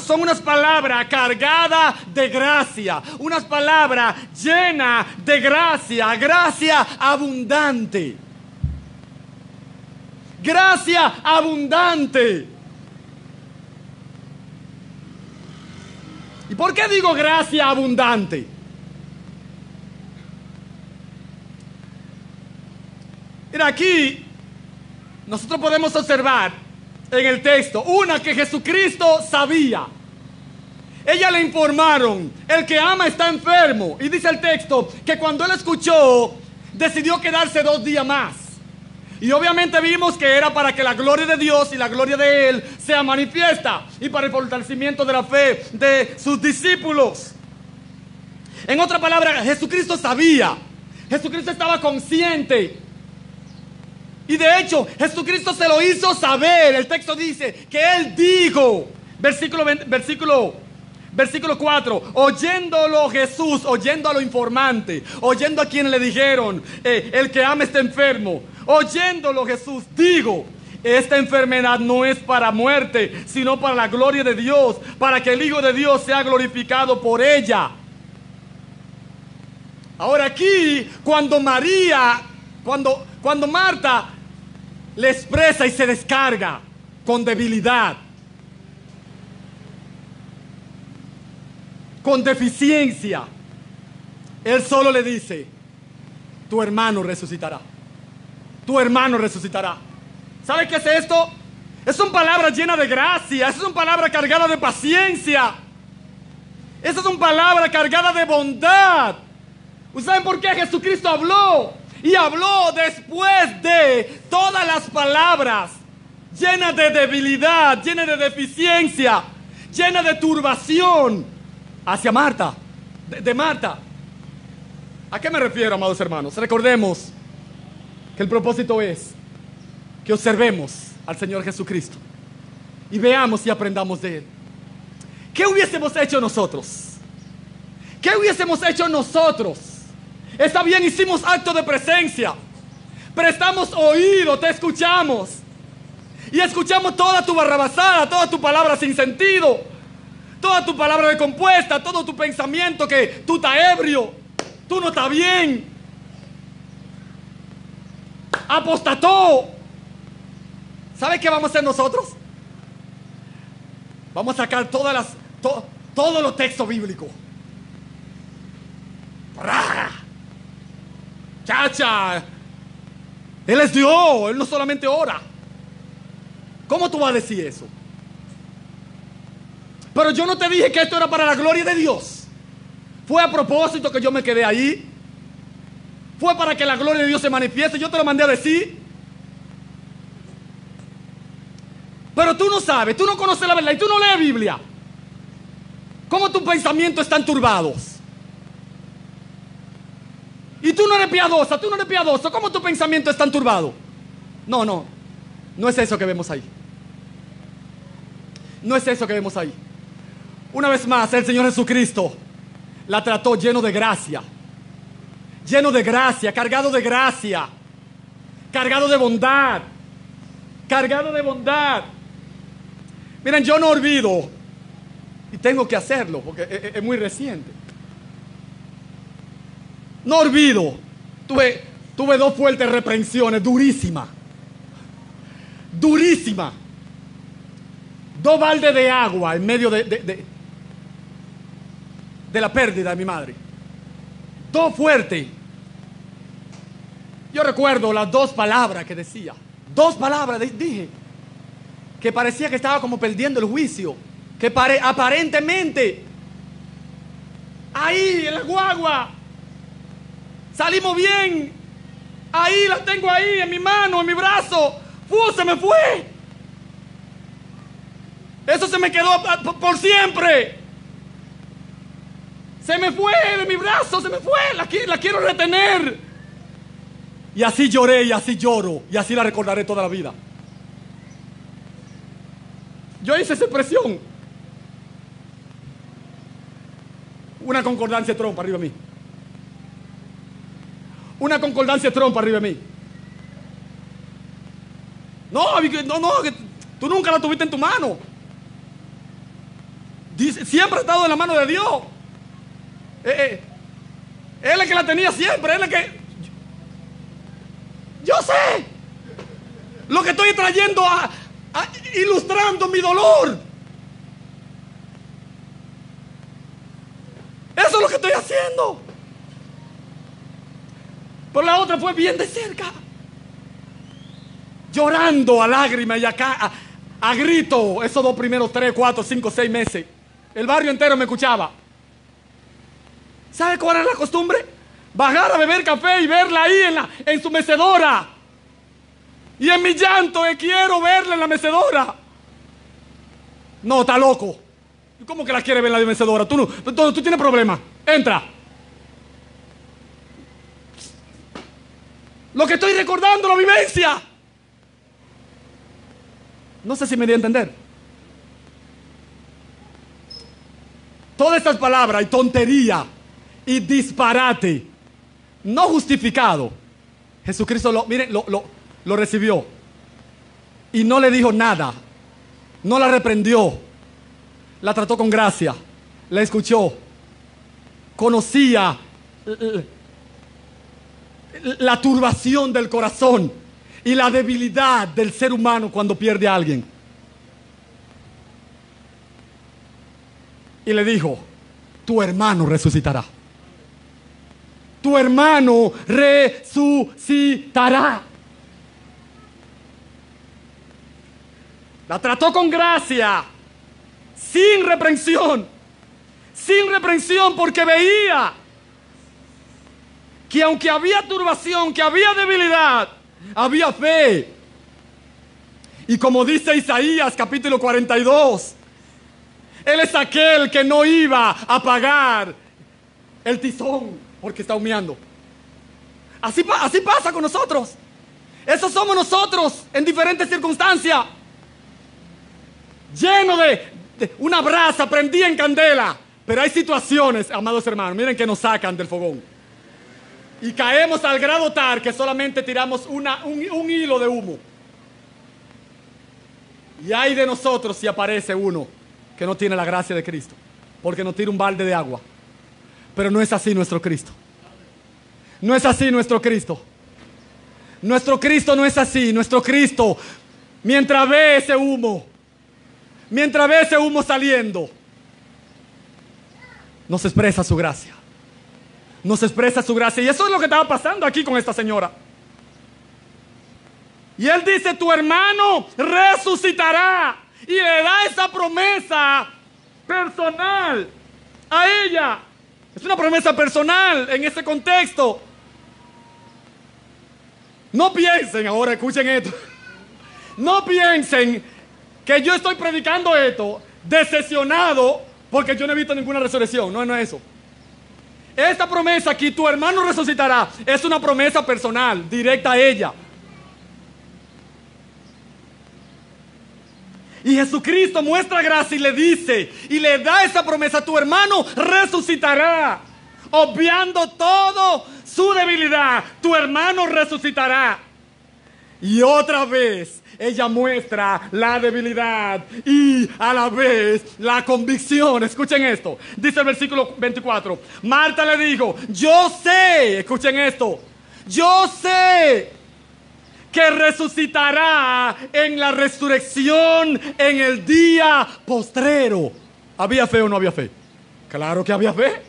son unas palabras cargadas de gracia, unas palabras llenas de gracia, gracia abundante. Gracia abundante. ¿Y por qué digo gracia abundante? Mira, aquí nosotros podemos observar en el texto, una, que Jesucristo sabía. Ella le informaron: el que ama está enfermo. Y dice el texto que cuando él escuchó, decidió quedarse 2 días más. Y obviamente vimos que era para que la gloria de Dios y la gloria de él sea manifiesta, y para el fortalecimiento de la fe de sus discípulos. En otra palabra, Jesucristo sabía. Jesucristo estaba consciente. Y de hecho, Jesucristo se lo hizo saber. El texto dice que él dijo, versículo 4, oyéndolo Jesús, oyendo a lo informante, oyendo a quienes le dijeron, el que ama está enfermo, oyéndolo Jesús, digo, esta enfermedad no es para muerte, sino para la gloria de Dios, para que el Hijo de Dios sea glorificado por ella. Ahora aquí, cuando Marta le expresa y se descarga con debilidad, con deficiencia, él solo le dice: tu hermano resucitará. Tu hermano resucitará. ¿Sabe qué es esto? Son palabras llenas de gracia. Esas son palabras cargadas de paciencia. Esas son palabras cargadas de bondad. ¿Ustedes saben por qué Jesucristo habló? Y habló después de todas las palabras llenas de debilidad, llenas de deficiencia, llenas de turbación hacia Marta, de Marta. ¿A qué me refiero, amados hermanos? Recordemos que el propósito es que observemos al Señor Jesucristo y veamos y aprendamos de Él. ¿Qué hubiésemos hecho nosotros? ¿Qué hubiésemos hecho nosotros? Está bien, hicimos acto de presencia, prestamos oído, te escuchamos y escuchamos toda tu barrabasada, toda tu palabra sin sentido, toda tu palabra descompuesta, todo tu pensamiento que tú estás ebrio, tú no estás bien, apostató. ¿Sabe qué vamos a hacer nosotros? Vamos a sacar todos los textos bíblicos. Chacha, Él es Dios, Él no solamente ora. ¿Cómo tú vas a decir eso? Pero yo no te dije que esto era para la gloria de Dios. Fue a propósito que yo me quedé ahí. Fue para que la gloria de Dios se manifieste. Yo te lo mandé a decir. Pero tú no sabes, tú no conoces la verdad y tú no lees Biblia. ¿Cómo tus pensamientos están turbados? Y tú no eres piadosa, tú no eres piadoso. ¿Cómo tu pensamiento está turbado? No es eso que vemos ahí. No es eso que vemos ahí. Una vez más, el Señor Jesucristo la trató lleno de gracia, cargado de gracia, cargado de bondad, cargado de bondad. Miren, yo no olvido, y tengo que hacerlo porque es muy reciente. No olvido, tuve dos fuertes reprensiones, durísimas. Dos baldes de agua en medio de la pérdida de mi madre. Dos fuertes. Yo recuerdo las dos palabras que decía. Dos palabras dije. Que parecía que estaba como perdiendo el juicio. Que aparentemente ahí en la guagua salimos bien. Ahí la tengo ahí en mi mano, en mi brazo. Se me fue. Eso se me quedó por siempre. Se me fue de mi brazo, se me fue. La quiero retener. Y así lloré y así lloro. Y así la recordaré toda la vida. Yo hice esa expresión. Una concordancia de trompa arriba de mí. Una concordancia de trompa arriba de mí. No, que tú nunca la tuviste en tu mano. Siempre ha estado en la mano de Dios. Él es el que la tenía siempre. Él es el que... Yo sé. Lo que estoy trayendo ilustrando mi dolor. Eso es lo que estoy haciendo. Pero la otra fue bien de cerca. Llorando a lágrimas y acá a grito. Esos dos primeros 3, 4, 5, 6 meses. El barrio entero me escuchaba. ¿Sabe cuál era la costumbre? Bajar a beber café y verla ahí en su mecedora. Y en mi llanto quiero verla en la mecedora. No, está loco. ¿Cómo que la quiere ver en la mecedora? Tú tienes problemas. Entra. Lo que estoy recordando, la vivencia. No sé si me di a entender. Todas estas palabras y tontería y disparate no justificado, Jesucristo lo recibió. y no le dijo nada, no la reprendió, la trató con gracia, la escuchó, conocía la turbación del corazón y la debilidad del ser humano cuando pierde a alguien. Y le dijo: tu hermano resucitará. Tu hermano resucitará. La trató con gracia, sin reprensión, porque veía que aunque había turbación, que había debilidad, había fe. Y como dice Isaías capítulo 42, Él es aquel que no iba a apagar el tizón porque está humeando. Así pasa con nosotros. Esos somos nosotros en diferentes circunstancias. Lleno de una brasa prendida en candela. Pero hay situaciones, amados hermanos, miren, que nos sacan del fogón. Y caemos al grado tal que solamente tiramos un hilo de humo. Y hay de nosotros si aparece uno que no tiene la gracia de Cristo, porque nos tira un balde de agua. Pero no es así nuestro Cristo. No es así nuestro Cristo. Nuestro Cristo no es así. Nuestro Cristo, mientras ve ese humo saliendo, nos expresa su gracia. Nos expresa su gracia. Y eso es lo que estaba pasando aquí con esta señora. Y Él dice: tu hermano resucitará. Y le da esa promesa personal a ella. Es una promesa personal en ese contexto. No piensen, ahora escuchen esto. No piensen que yo estoy predicando esto decepcionado porque yo no he visto ninguna resurrección. No, no es eso. Esta promesa aquí, tu hermano resucitará, es una promesa personal, directa a ella. Y Jesucristo muestra gracia y le dice, y le da esa promesa: tu hermano resucitará. Obviando todo su debilidad, tu hermano resucitará. Y otra vez ella muestra la debilidad y a la vez la convicción. Escuchen esto. Dice el versículo 24. Marta le dijo: yo sé, escuchen esto, yo sé que resucitará en la resurrección en el día postrero. ¿Había fe o no había fe? Claro que había fe.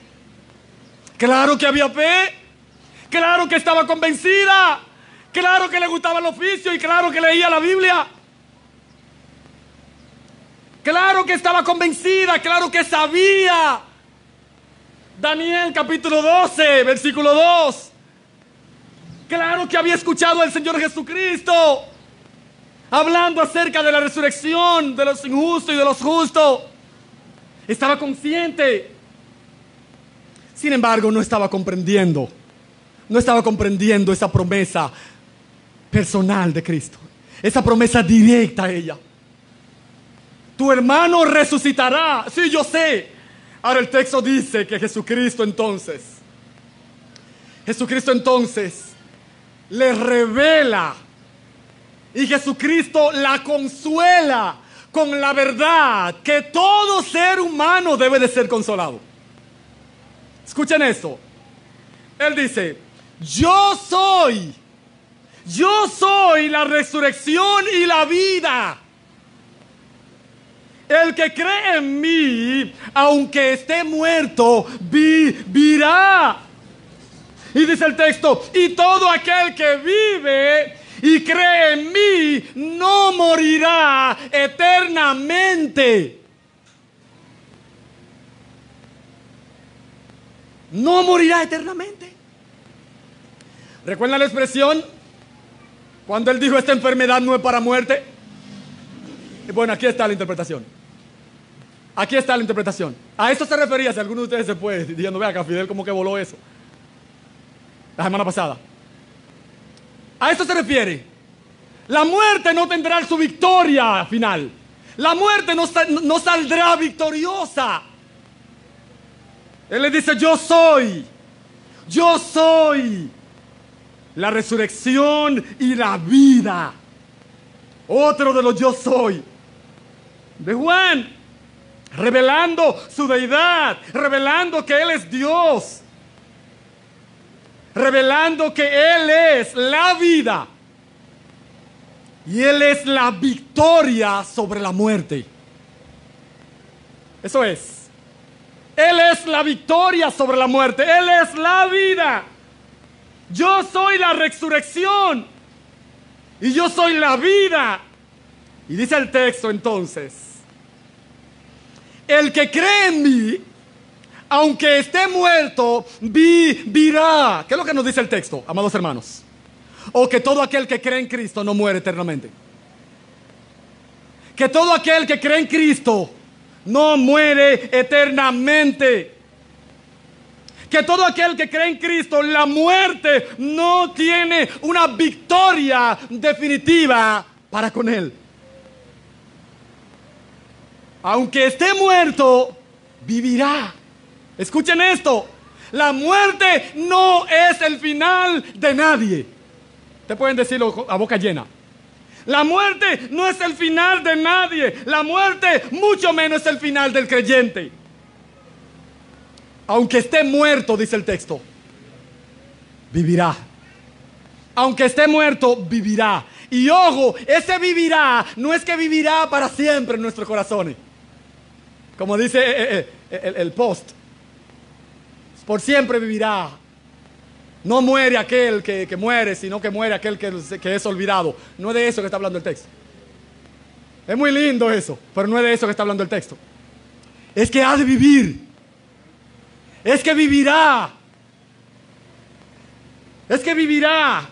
Claro que había fe. Claro que estaba convencida. Claro que le gustaba el oficio y claro que leía la Biblia. Claro que estaba convencida, claro que sabía. Daniel capítulo 12, versículo 2. Claro que había escuchado al Señor Jesucristo hablando acerca de la resurrección de los injustos y de los justos. Estaba consciente. Sin embargo, no estaba comprendiendo esa promesa personal de Cristo, esa promesa directa a ella. Tu hermano resucitará. Sí, yo sé. Ahora el texto dice que Jesucristo entonces le revela, y Jesucristo la consuela con la verdad que todo ser humano debe de ser consolado. Escuchen esto. Él dice: yo soy la resurrección y la vida. El que cree en mí, aunque esté muerto, vivirá. Y dice el texto: y todo aquel que vive y cree en mí no morirá eternamente. No morirá eternamente. ¿Recuerdan la expresión cuando él dijo: esta enfermedad no es para muerte? Bueno, aquí está la interpretación. Aquí está la interpretación. A esto se refería, si alguno de ustedes se puede, diciendo: vea acá, Fidel como que voló eso la semana pasada. A esto se refiere. La muerte no tendrá su victoria final. La muerte no saldrá victoriosa. Él le dice: yo soy la resurrección y la vida. Otro de los yo soy de Juan, revelando su deidad, revelando que Él es Dios, revelando que Él es la vida y Él es la victoria sobre la muerte. Eso es. Él es la victoria sobre la muerte. Él es la vida. Yo soy la resurrección y yo soy la vida. Y dice el texto entonces: el que cree en mí, aunque esté muerto, vivirá. ¿Qué es lo que nos dice el texto, amados hermanos? O que todo aquel que cree en Cristo no muere eternamente. Que todo aquel que cree en Cristo no muere eternamente. Que todo aquel que cree en Cristo, la muerte no tiene una victoria definitiva para con Él. Aunque esté muerto, vivirá. Escuchen esto: la muerte no es el final de nadie. Te pueden decirlo a boca llena. La muerte no es el final de nadie. La muerte mucho menos es el final del creyente. Aunque esté muerto, dice el texto, vivirá. Aunque esté muerto, vivirá. Y ojo, ese vivirá no es que vivirá para siempre en nuestros corazones. Como dice el post, por siempre vivirá. No muere aquel que muere, sino que muere aquel que es olvidado. No es de eso que está hablando el texto. Es muy lindo eso, pero no es de eso que está hablando el texto. Es que ha de vivir. Es que vivirá. Es que vivirá.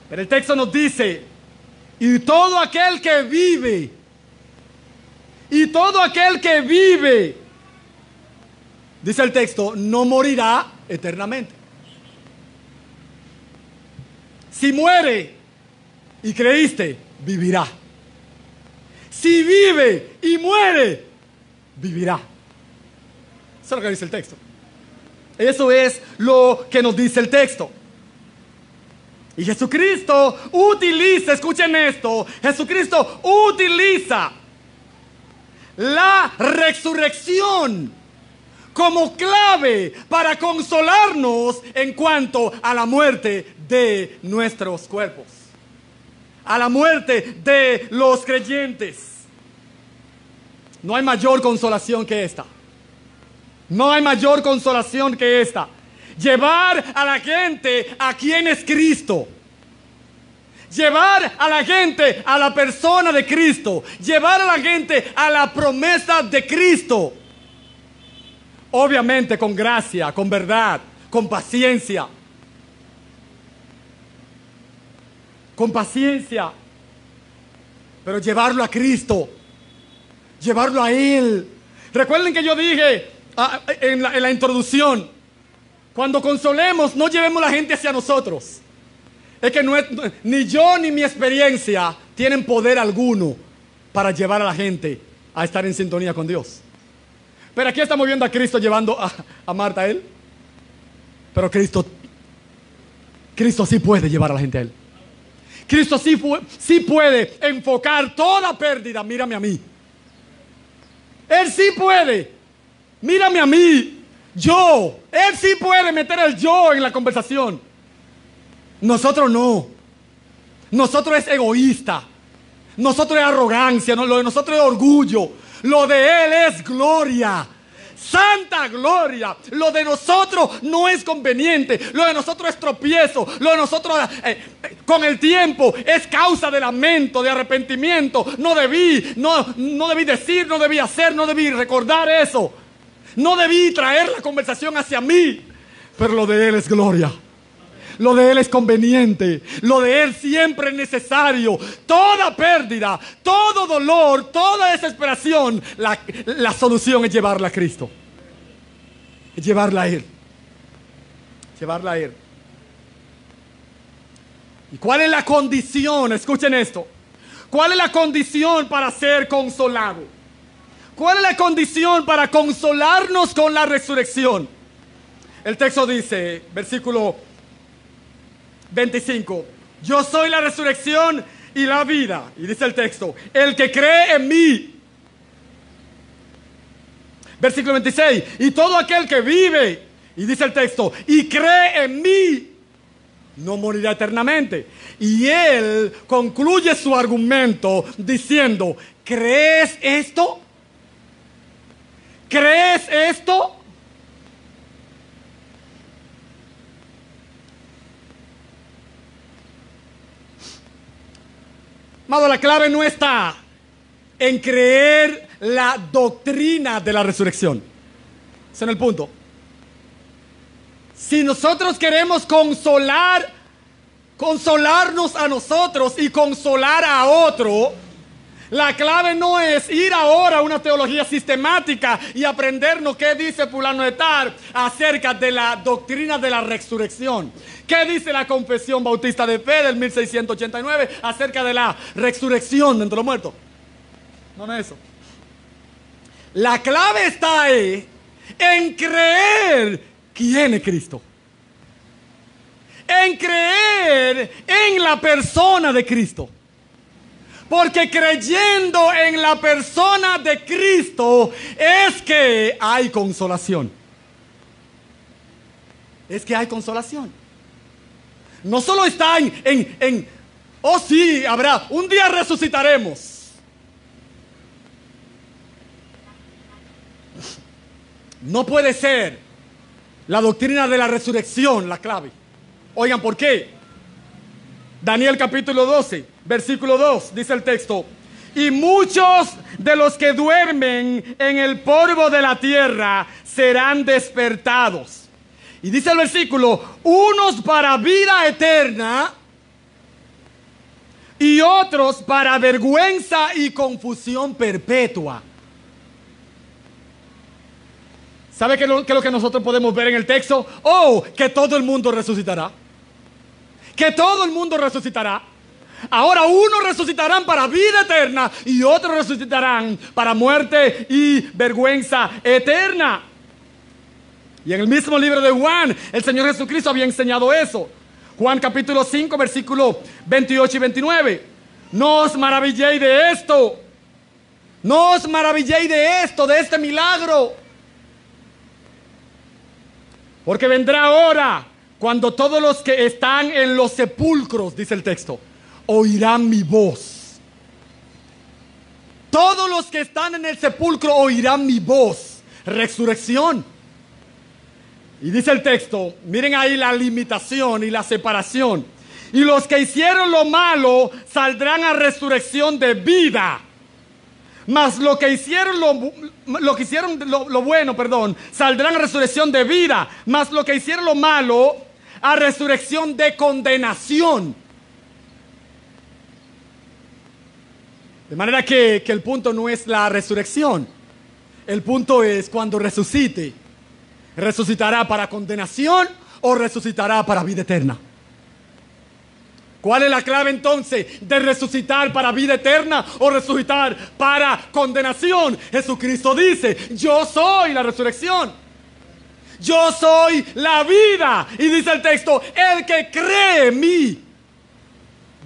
Pero el texto nos dice: y todo aquel que vive, y todo aquel que vive, dice el texto, no morirá eternamente. Si muere y creíste, vivirá. Si vive y muere, vivirá. Eso es lo que dice el texto. Eso es lo que nos dice el texto. Y Jesucristo utiliza, escuchen esto, Jesucristo utiliza la resurrección como clave para consolarnos en cuanto a la muerte de nuestros cuerpos, a la muerte de los creyentes. No hay mayor consolación que esta. No hay mayor consolación que esta. Llevar a la gente a quién es Cristo. Llevar a la gente a la persona de Cristo. Llevar a la gente a la promesa de Cristo. Obviamente con gracia, con verdad, con paciencia. Con paciencia. Pero llevarlo a Cristo. Llevarlo a Él. Recuerden que yo dije en la introducción, cuando consolemos, no llevemos la gente hacia nosotros. Es que ni yo ni mi experiencia tienen poder alguno para llevar a la gente a estar en sintonía con Dios. Pero aquí estamos viendo a Cristo llevando a Marta a Él. Pero Cristo sí puede llevar a la gente a Él. Cristo sí puede enfocar toda pérdida. Mírame a mí. Él sí puede. Mírame a mí. Yo. Él sí puede meter el yo en la conversación. Nosotros no. Nosotros es egoísta. Nosotros es arrogancia. Lo de nosotros es orgullo. Lo de Él es gloria. Santa gloria. Lo de nosotros no es conveniente. Lo de nosotros es tropiezo. Lo de nosotros con el tiempo es causa de lamento, de arrepentimiento. No debí decir, no debí hacer, no debí recordar eso. No debí traer la conversación hacia mí. Pero lo de Él es gloria. Lo de Él es conveniente. Lo de Él siempre es necesario. Toda pérdida, todo dolor, toda desesperación, la solución es llevarla a Cristo. Es llevarla a Él. Llevarla a Él. ¿Y cuál es la condición? Escuchen esto. ¿Cuál es la condición para ser consolado? ¿Cuál es la condición para consolarnos con la resurrección? El texto dice, versículo 25, Yo soy la resurrección y la vida. Y dice el texto, el que cree en mí. Versículo 26, y todo aquel que vive, y dice el texto, y cree en mí, no morirá eternamente. Y él concluye su argumento diciendo, ¿crees esto? ¿Crees esto? Amado, la clave no está en creer la doctrina de la resurrección. Ese es el punto. Si nosotros queremos consolarnos a nosotros y consolar a otro, la clave no es ir ahora a una teología sistemática y aprendernos qué dice fulano de tal acerca de la doctrina de la resurrección. ¿Qué dice la Confesión Bautista de Fe del 1689 acerca de la resurrección de entre los muertos? No es eso. La clave está ahí en creer quién es Cristo. En creer en la persona de Cristo. Porque creyendo en la persona de Cristo es que hay consolación. Es que hay consolación. No solo está oh sí, habrá, un día resucitaremos. No puede ser la doctrina de la resurrección la clave. Oigan, ¿por qué? Daniel capítulo 12, versículo 2, dice el texto, y muchos de los que duermen en el polvo de la tierra serán despertados. Y dice el versículo, unos para vida eterna y otros para vergüenza y confusión perpetua. ¿Sabe qué es lo que nosotros podemos ver en el texto? Oh, que todo el mundo resucitará. Que todo el mundo resucitará. Ahora unos resucitarán para vida eterna y otros resucitarán para muerte y vergüenza eterna. Y en el mismo libro de Juan, el Señor Jesucristo había enseñado eso. Juan capítulo 5, versículo 28 y 29. No os maravilléis de esto. No os maravilléis de esto, de este milagro. Porque vendrá hora cuando todos los que están en los sepulcros, dice el texto, oirán mi voz. Todos los que están en el sepulcro oirán mi voz. Resurrección. Y dice el texto, miren ahí la limitación y la separación. Y los que hicieron lo malo saldrán a resurrección de vida. Mas lo que hicieron lo bueno, saldrán a resurrección de vida. Mas lo que hicieron lo malo, a resurrección de condenación. De manera que el punto no es la resurrección. El punto es cuando resucite. ¿Resucitará para condenación o resucitará para vida eterna? ¿Cuál es la clave entonces de resucitar para vida eterna o resucitar para condenación? Jesucristo dice, yo soy la resurrección. Yo soy la vida. Y dice el texto, el que cree en mí.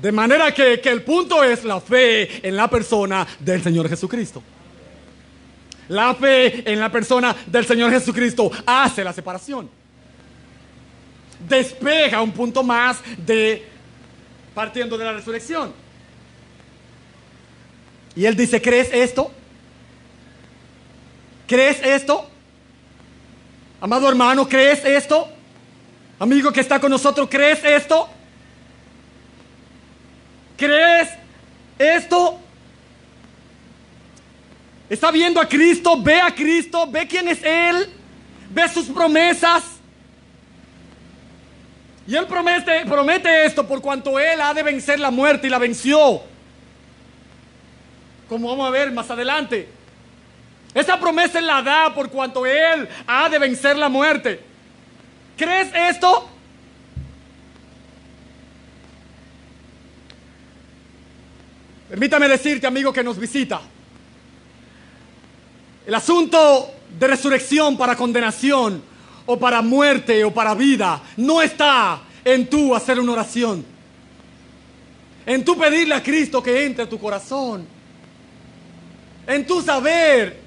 De manera que el punto es la fe en la persona del Señor Jesucristo. La fe en la persona del Señor Jesucristo hace la separación. Despeja un punto más partiendo de la resurrección. Y él dice, ¿crees esto? ¿Crees esto? Amado hermano, ¿crees esto? Amigo que está con nosotros, ¿crees esto? ¿Crees esto? ¿Está viendo a Cristo? Ve quién es Él, ve sus promesas. Y Él promete esto por cuanto Él ha de vencer la muerte y la venció. Como vamos a ver más adelante. Esa promesa Él la da por cuanto Él ha de vencer la muerte. ¿Crees esto? Permítame decirte, amigo que nos visita, el asunto de resurrección para condenación o para muerte o para vida no está en tú hacer una oración. en tu pedirle a Cristo que entre a tu corazón, en tu saber.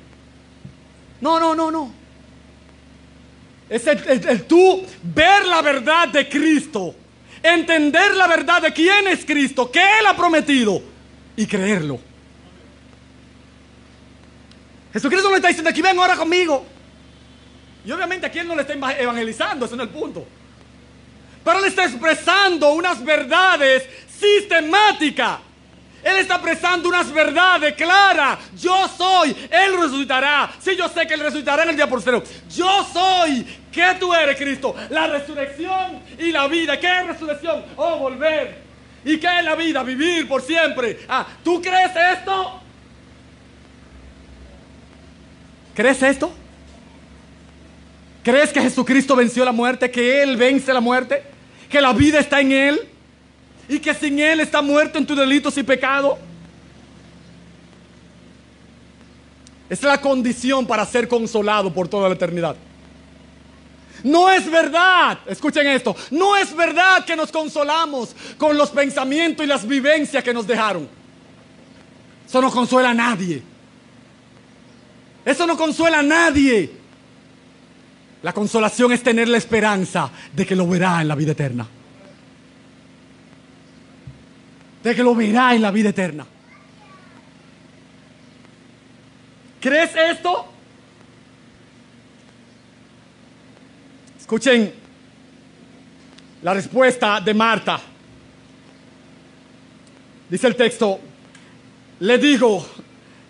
No. Es el tú ver la verdad de Cristo, entender la verdad de quién es Cristo, qué Él ha prometido y creerlo. Jesucristo le está diciendo aquí, ven ahora conmigo. Y obviamente aquí Él no le está evangelizando, ese no es el punto. Pero Él está expresando unas verdades sistemáticas. Él está expresando unas verdades claras. Yo soy, Él resucitará. Sí, yo sé que Él resucitará en el día postrero. Yo soy. ¿Qué tú eres, Cristo? La resurrección y la vida. ¿Qué es resurrección? Oh, volver. ¿Y qué es la vida? Vivir por siempre. ¿Tú crees esto? ¿Crees esto? ¿Crees que Jesucristo venció la muerte? ¿Que Él vence la muerte? ¿Que la vida está en Él? ¿Y que sin Él está muerto en tus delitos y pecados? Esa es la condición para ser consolado por toda la eternidad. No es verdad, escuchen esto, no es verdad que nos consolamos con los pensamientos y las vivencias que nos dejaron. Eso no consuela a nadie. Eso no consuela a nadie. La consolación es tener la esperanza de que lo verá en la vida eterna. De que lo verá en la vida eterna. ¿Crees esto? Escuchen la respuesta de Marta. Dice el texto, le digo,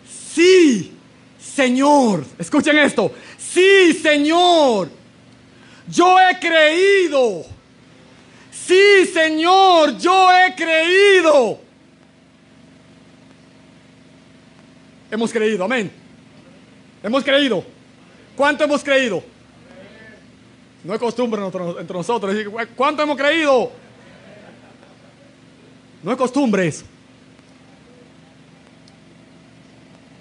sí, Señor. Escuchen esto, sí, Señor, yo he creído. Sí, Señor, yo he creído. Hemos creído, amén. Hemos creído. ¿Cuánto hemos creído? No es costumbre entre nosotros decir, ¿cuánto hemos creído? No es costumbre eso.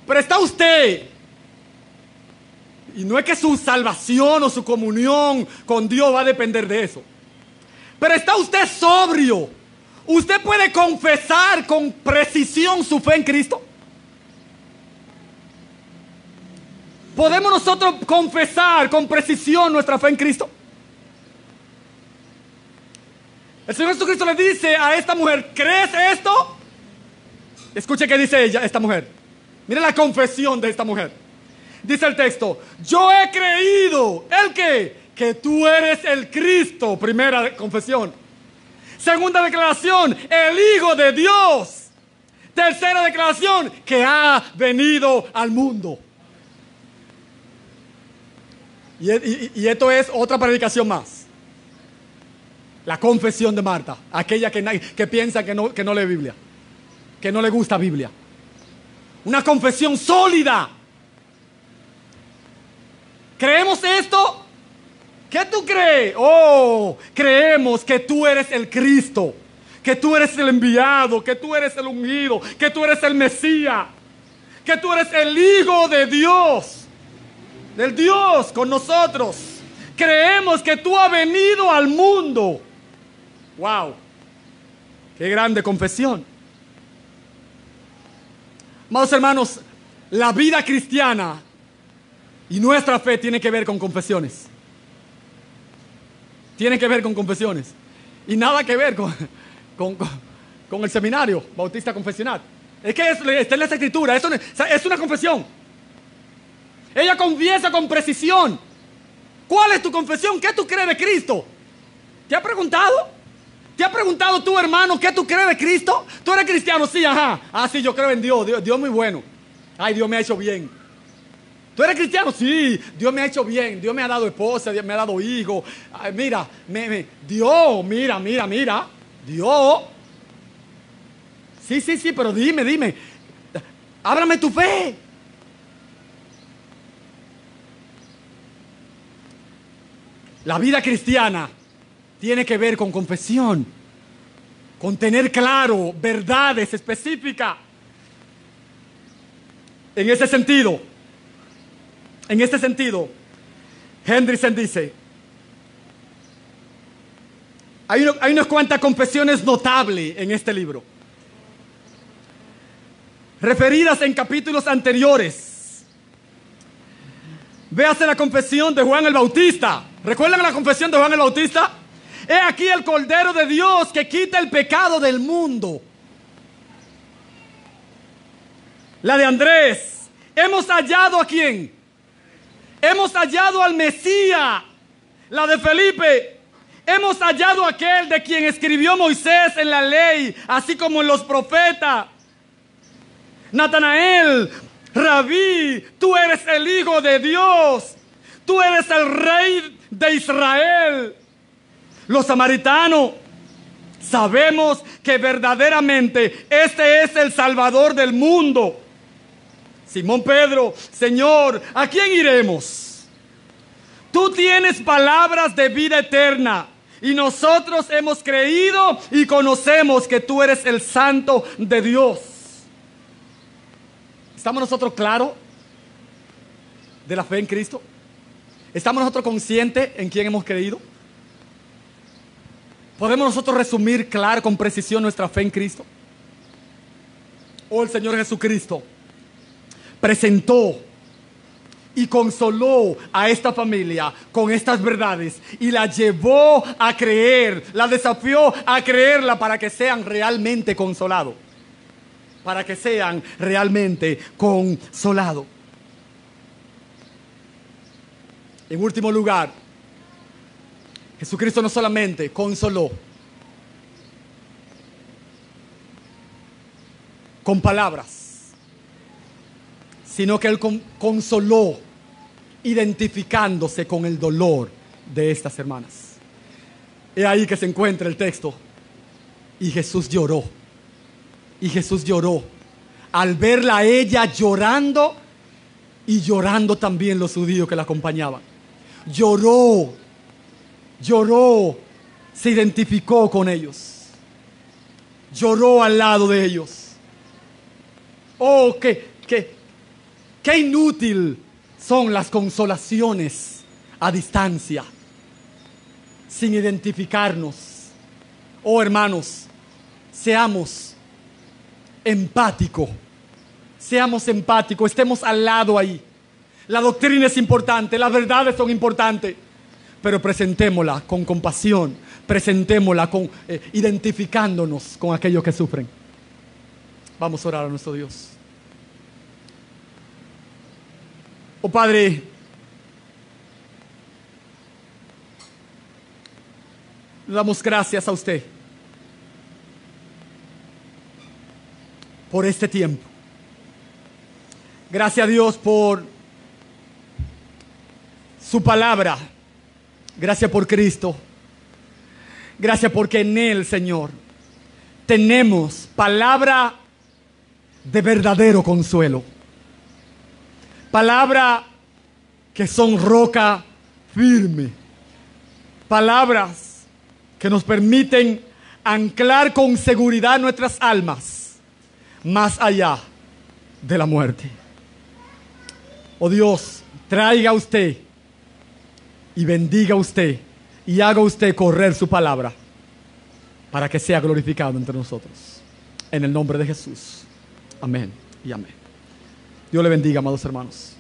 Pero está usted, y no es que su salvación o su comunión con Dios va a depender de eso. Pero está usted sobrio. ¿Usted puede confesar con precisión su fe en Cristo? ¿Podemos nosotros confesar con precisión nuestra fe en Cristo? El Señor Jesucristo le dice a esta mujer, ¿crees esto? Escuche qué dice ella, esta mujer. Mire la confesión de esta mujer. Dice el texto, yo he creído. ¿El qué? Que tú eres el Cristo. Primera confesión. Segunda declaración, el Hijo de Dios. Tercera declaración, que ha venido al mundo. Y esto es otra predicación más. La confesión de Marta. Aquella que piensa que no lee Biblia. Que no le gusta Biblia. Una confesión sólida. ¿Creemos esto? ¿Qué tú crees? Oh, creemos que tú eres el Cristo, que tú eres el enviado, que tú eres el ungido, que tú eres el Mesías, que tú eres el Hijo de Dios, del Dios con nosotros. Creemos que tú has venido al mundo. ¡Wow! ¡Qué grande confesión! Amados hermanos, la vida cristiana y nuestra fe tiene que ver con confesiones. Tiene que ver con confesiones. Y nada que ver con el seminario bautista confesional. Es que está en la escritura. Es una confesión. Ella confiesa con precisión. ¿Cuál es tu confesión? ¿Qué tú crees de Cristo? ¿Te ha preguntado? ¿Te ha preguntado tú, hermano, qué tú crees de Cristo? ¿Tú eres cristiano? Sí, ajá. Sí, yo creo en Dios. Dios es muy bueno. Ay, Dios me ha hecho bien. ¿Tú eres cristiano? Sí, Dios me ha hecho bien. Dios me ha dado esposa, Dios me ha dado hijos. Mira, Dios, mira. Dios. Sí, pero dime. Ábrame tu fe. La vida cristiana tiene que ver con confesión, con tener claro verdades específicas. En ese sentido, Hendrickson dice, hay unas cuantas confesiones notables en este libro. referidas en capítulos anteriores. Véase la confesión de Juan el Bautista. ¿Recuerdan la confesión de Juan el Bautista? He aquí el Cordero de Dios que quita el pecado del mundo. La de Andrés. ¿Hemos hallado a quién? Hemos hallado al Mesías. La de Felipe. Hemos hallado a aquel de quien escribió Moisés en la ley, así como en los profetas. Natanael, Rabí, tú eres el Hijo de Dios. Tú eres el Rey de Israel. Los samaritanos, sabemos que verdaderamente este es el Salvador del mundo. Simón Pedro, Señor, ¿a quién iremos? Tú tienes palabras de vida eterna y nosotros hemos creído y conocemos que tú eres el Santo de Dios. ¿Estamos nosotros claros de la fe en Cristo? ¿Estamos nosotros conscientes en quién hemos creído? ¿Podemos nosotros resumir claro, con precisión, nuestra fe en Cristo? Oh, el Señor Jesucristo presentó y consoló a esta familia con estas verdades y la llevó a creer, la desafió a creerla para que sean realmente consolados. Para que sean realmente consolados. En último lugar, Jesucristo no solamente consoló con palabras, sino que Él consoló identificándose con el dolor de estas hermanas. Es ahí que se encuentra el texto. Y Jesús lloró. Y Jesús lloró al verla a ella llorando y llorando también los judíos que la acompañaban. Lloró, se identificó con ellos, lloró al lado de ellos. Oh, qué inútil son las consolaciones a distancia, sin identificarnos. Oh, hermanos, seamos empáticos, estemos al lado ahí. La doctrina es importante, las verdades son importantes, pero presentémosla con compasión, presentémosla identificándonos con aquellos que sufren. Vamos a orar a nuestro Dios. Oh Padre, le damos gracias a usted por este tiempo. Gracias a Dios por su palabra. Gracias por Cristo. Gracias porque en Él, Señor, tenemos palabra de verdadero consuelo. Palabra que son roca firme. Palabras que nos permiten anclar con seguridad nuestras almas más allá de la muerte. Oh Dios, traiga usted y bendiga usted y haga usted correr su palabra para que sea glorificado entre nosotros. En el nombre de Jesús. Amén y amén. Dios le bendiga, amados hermanos.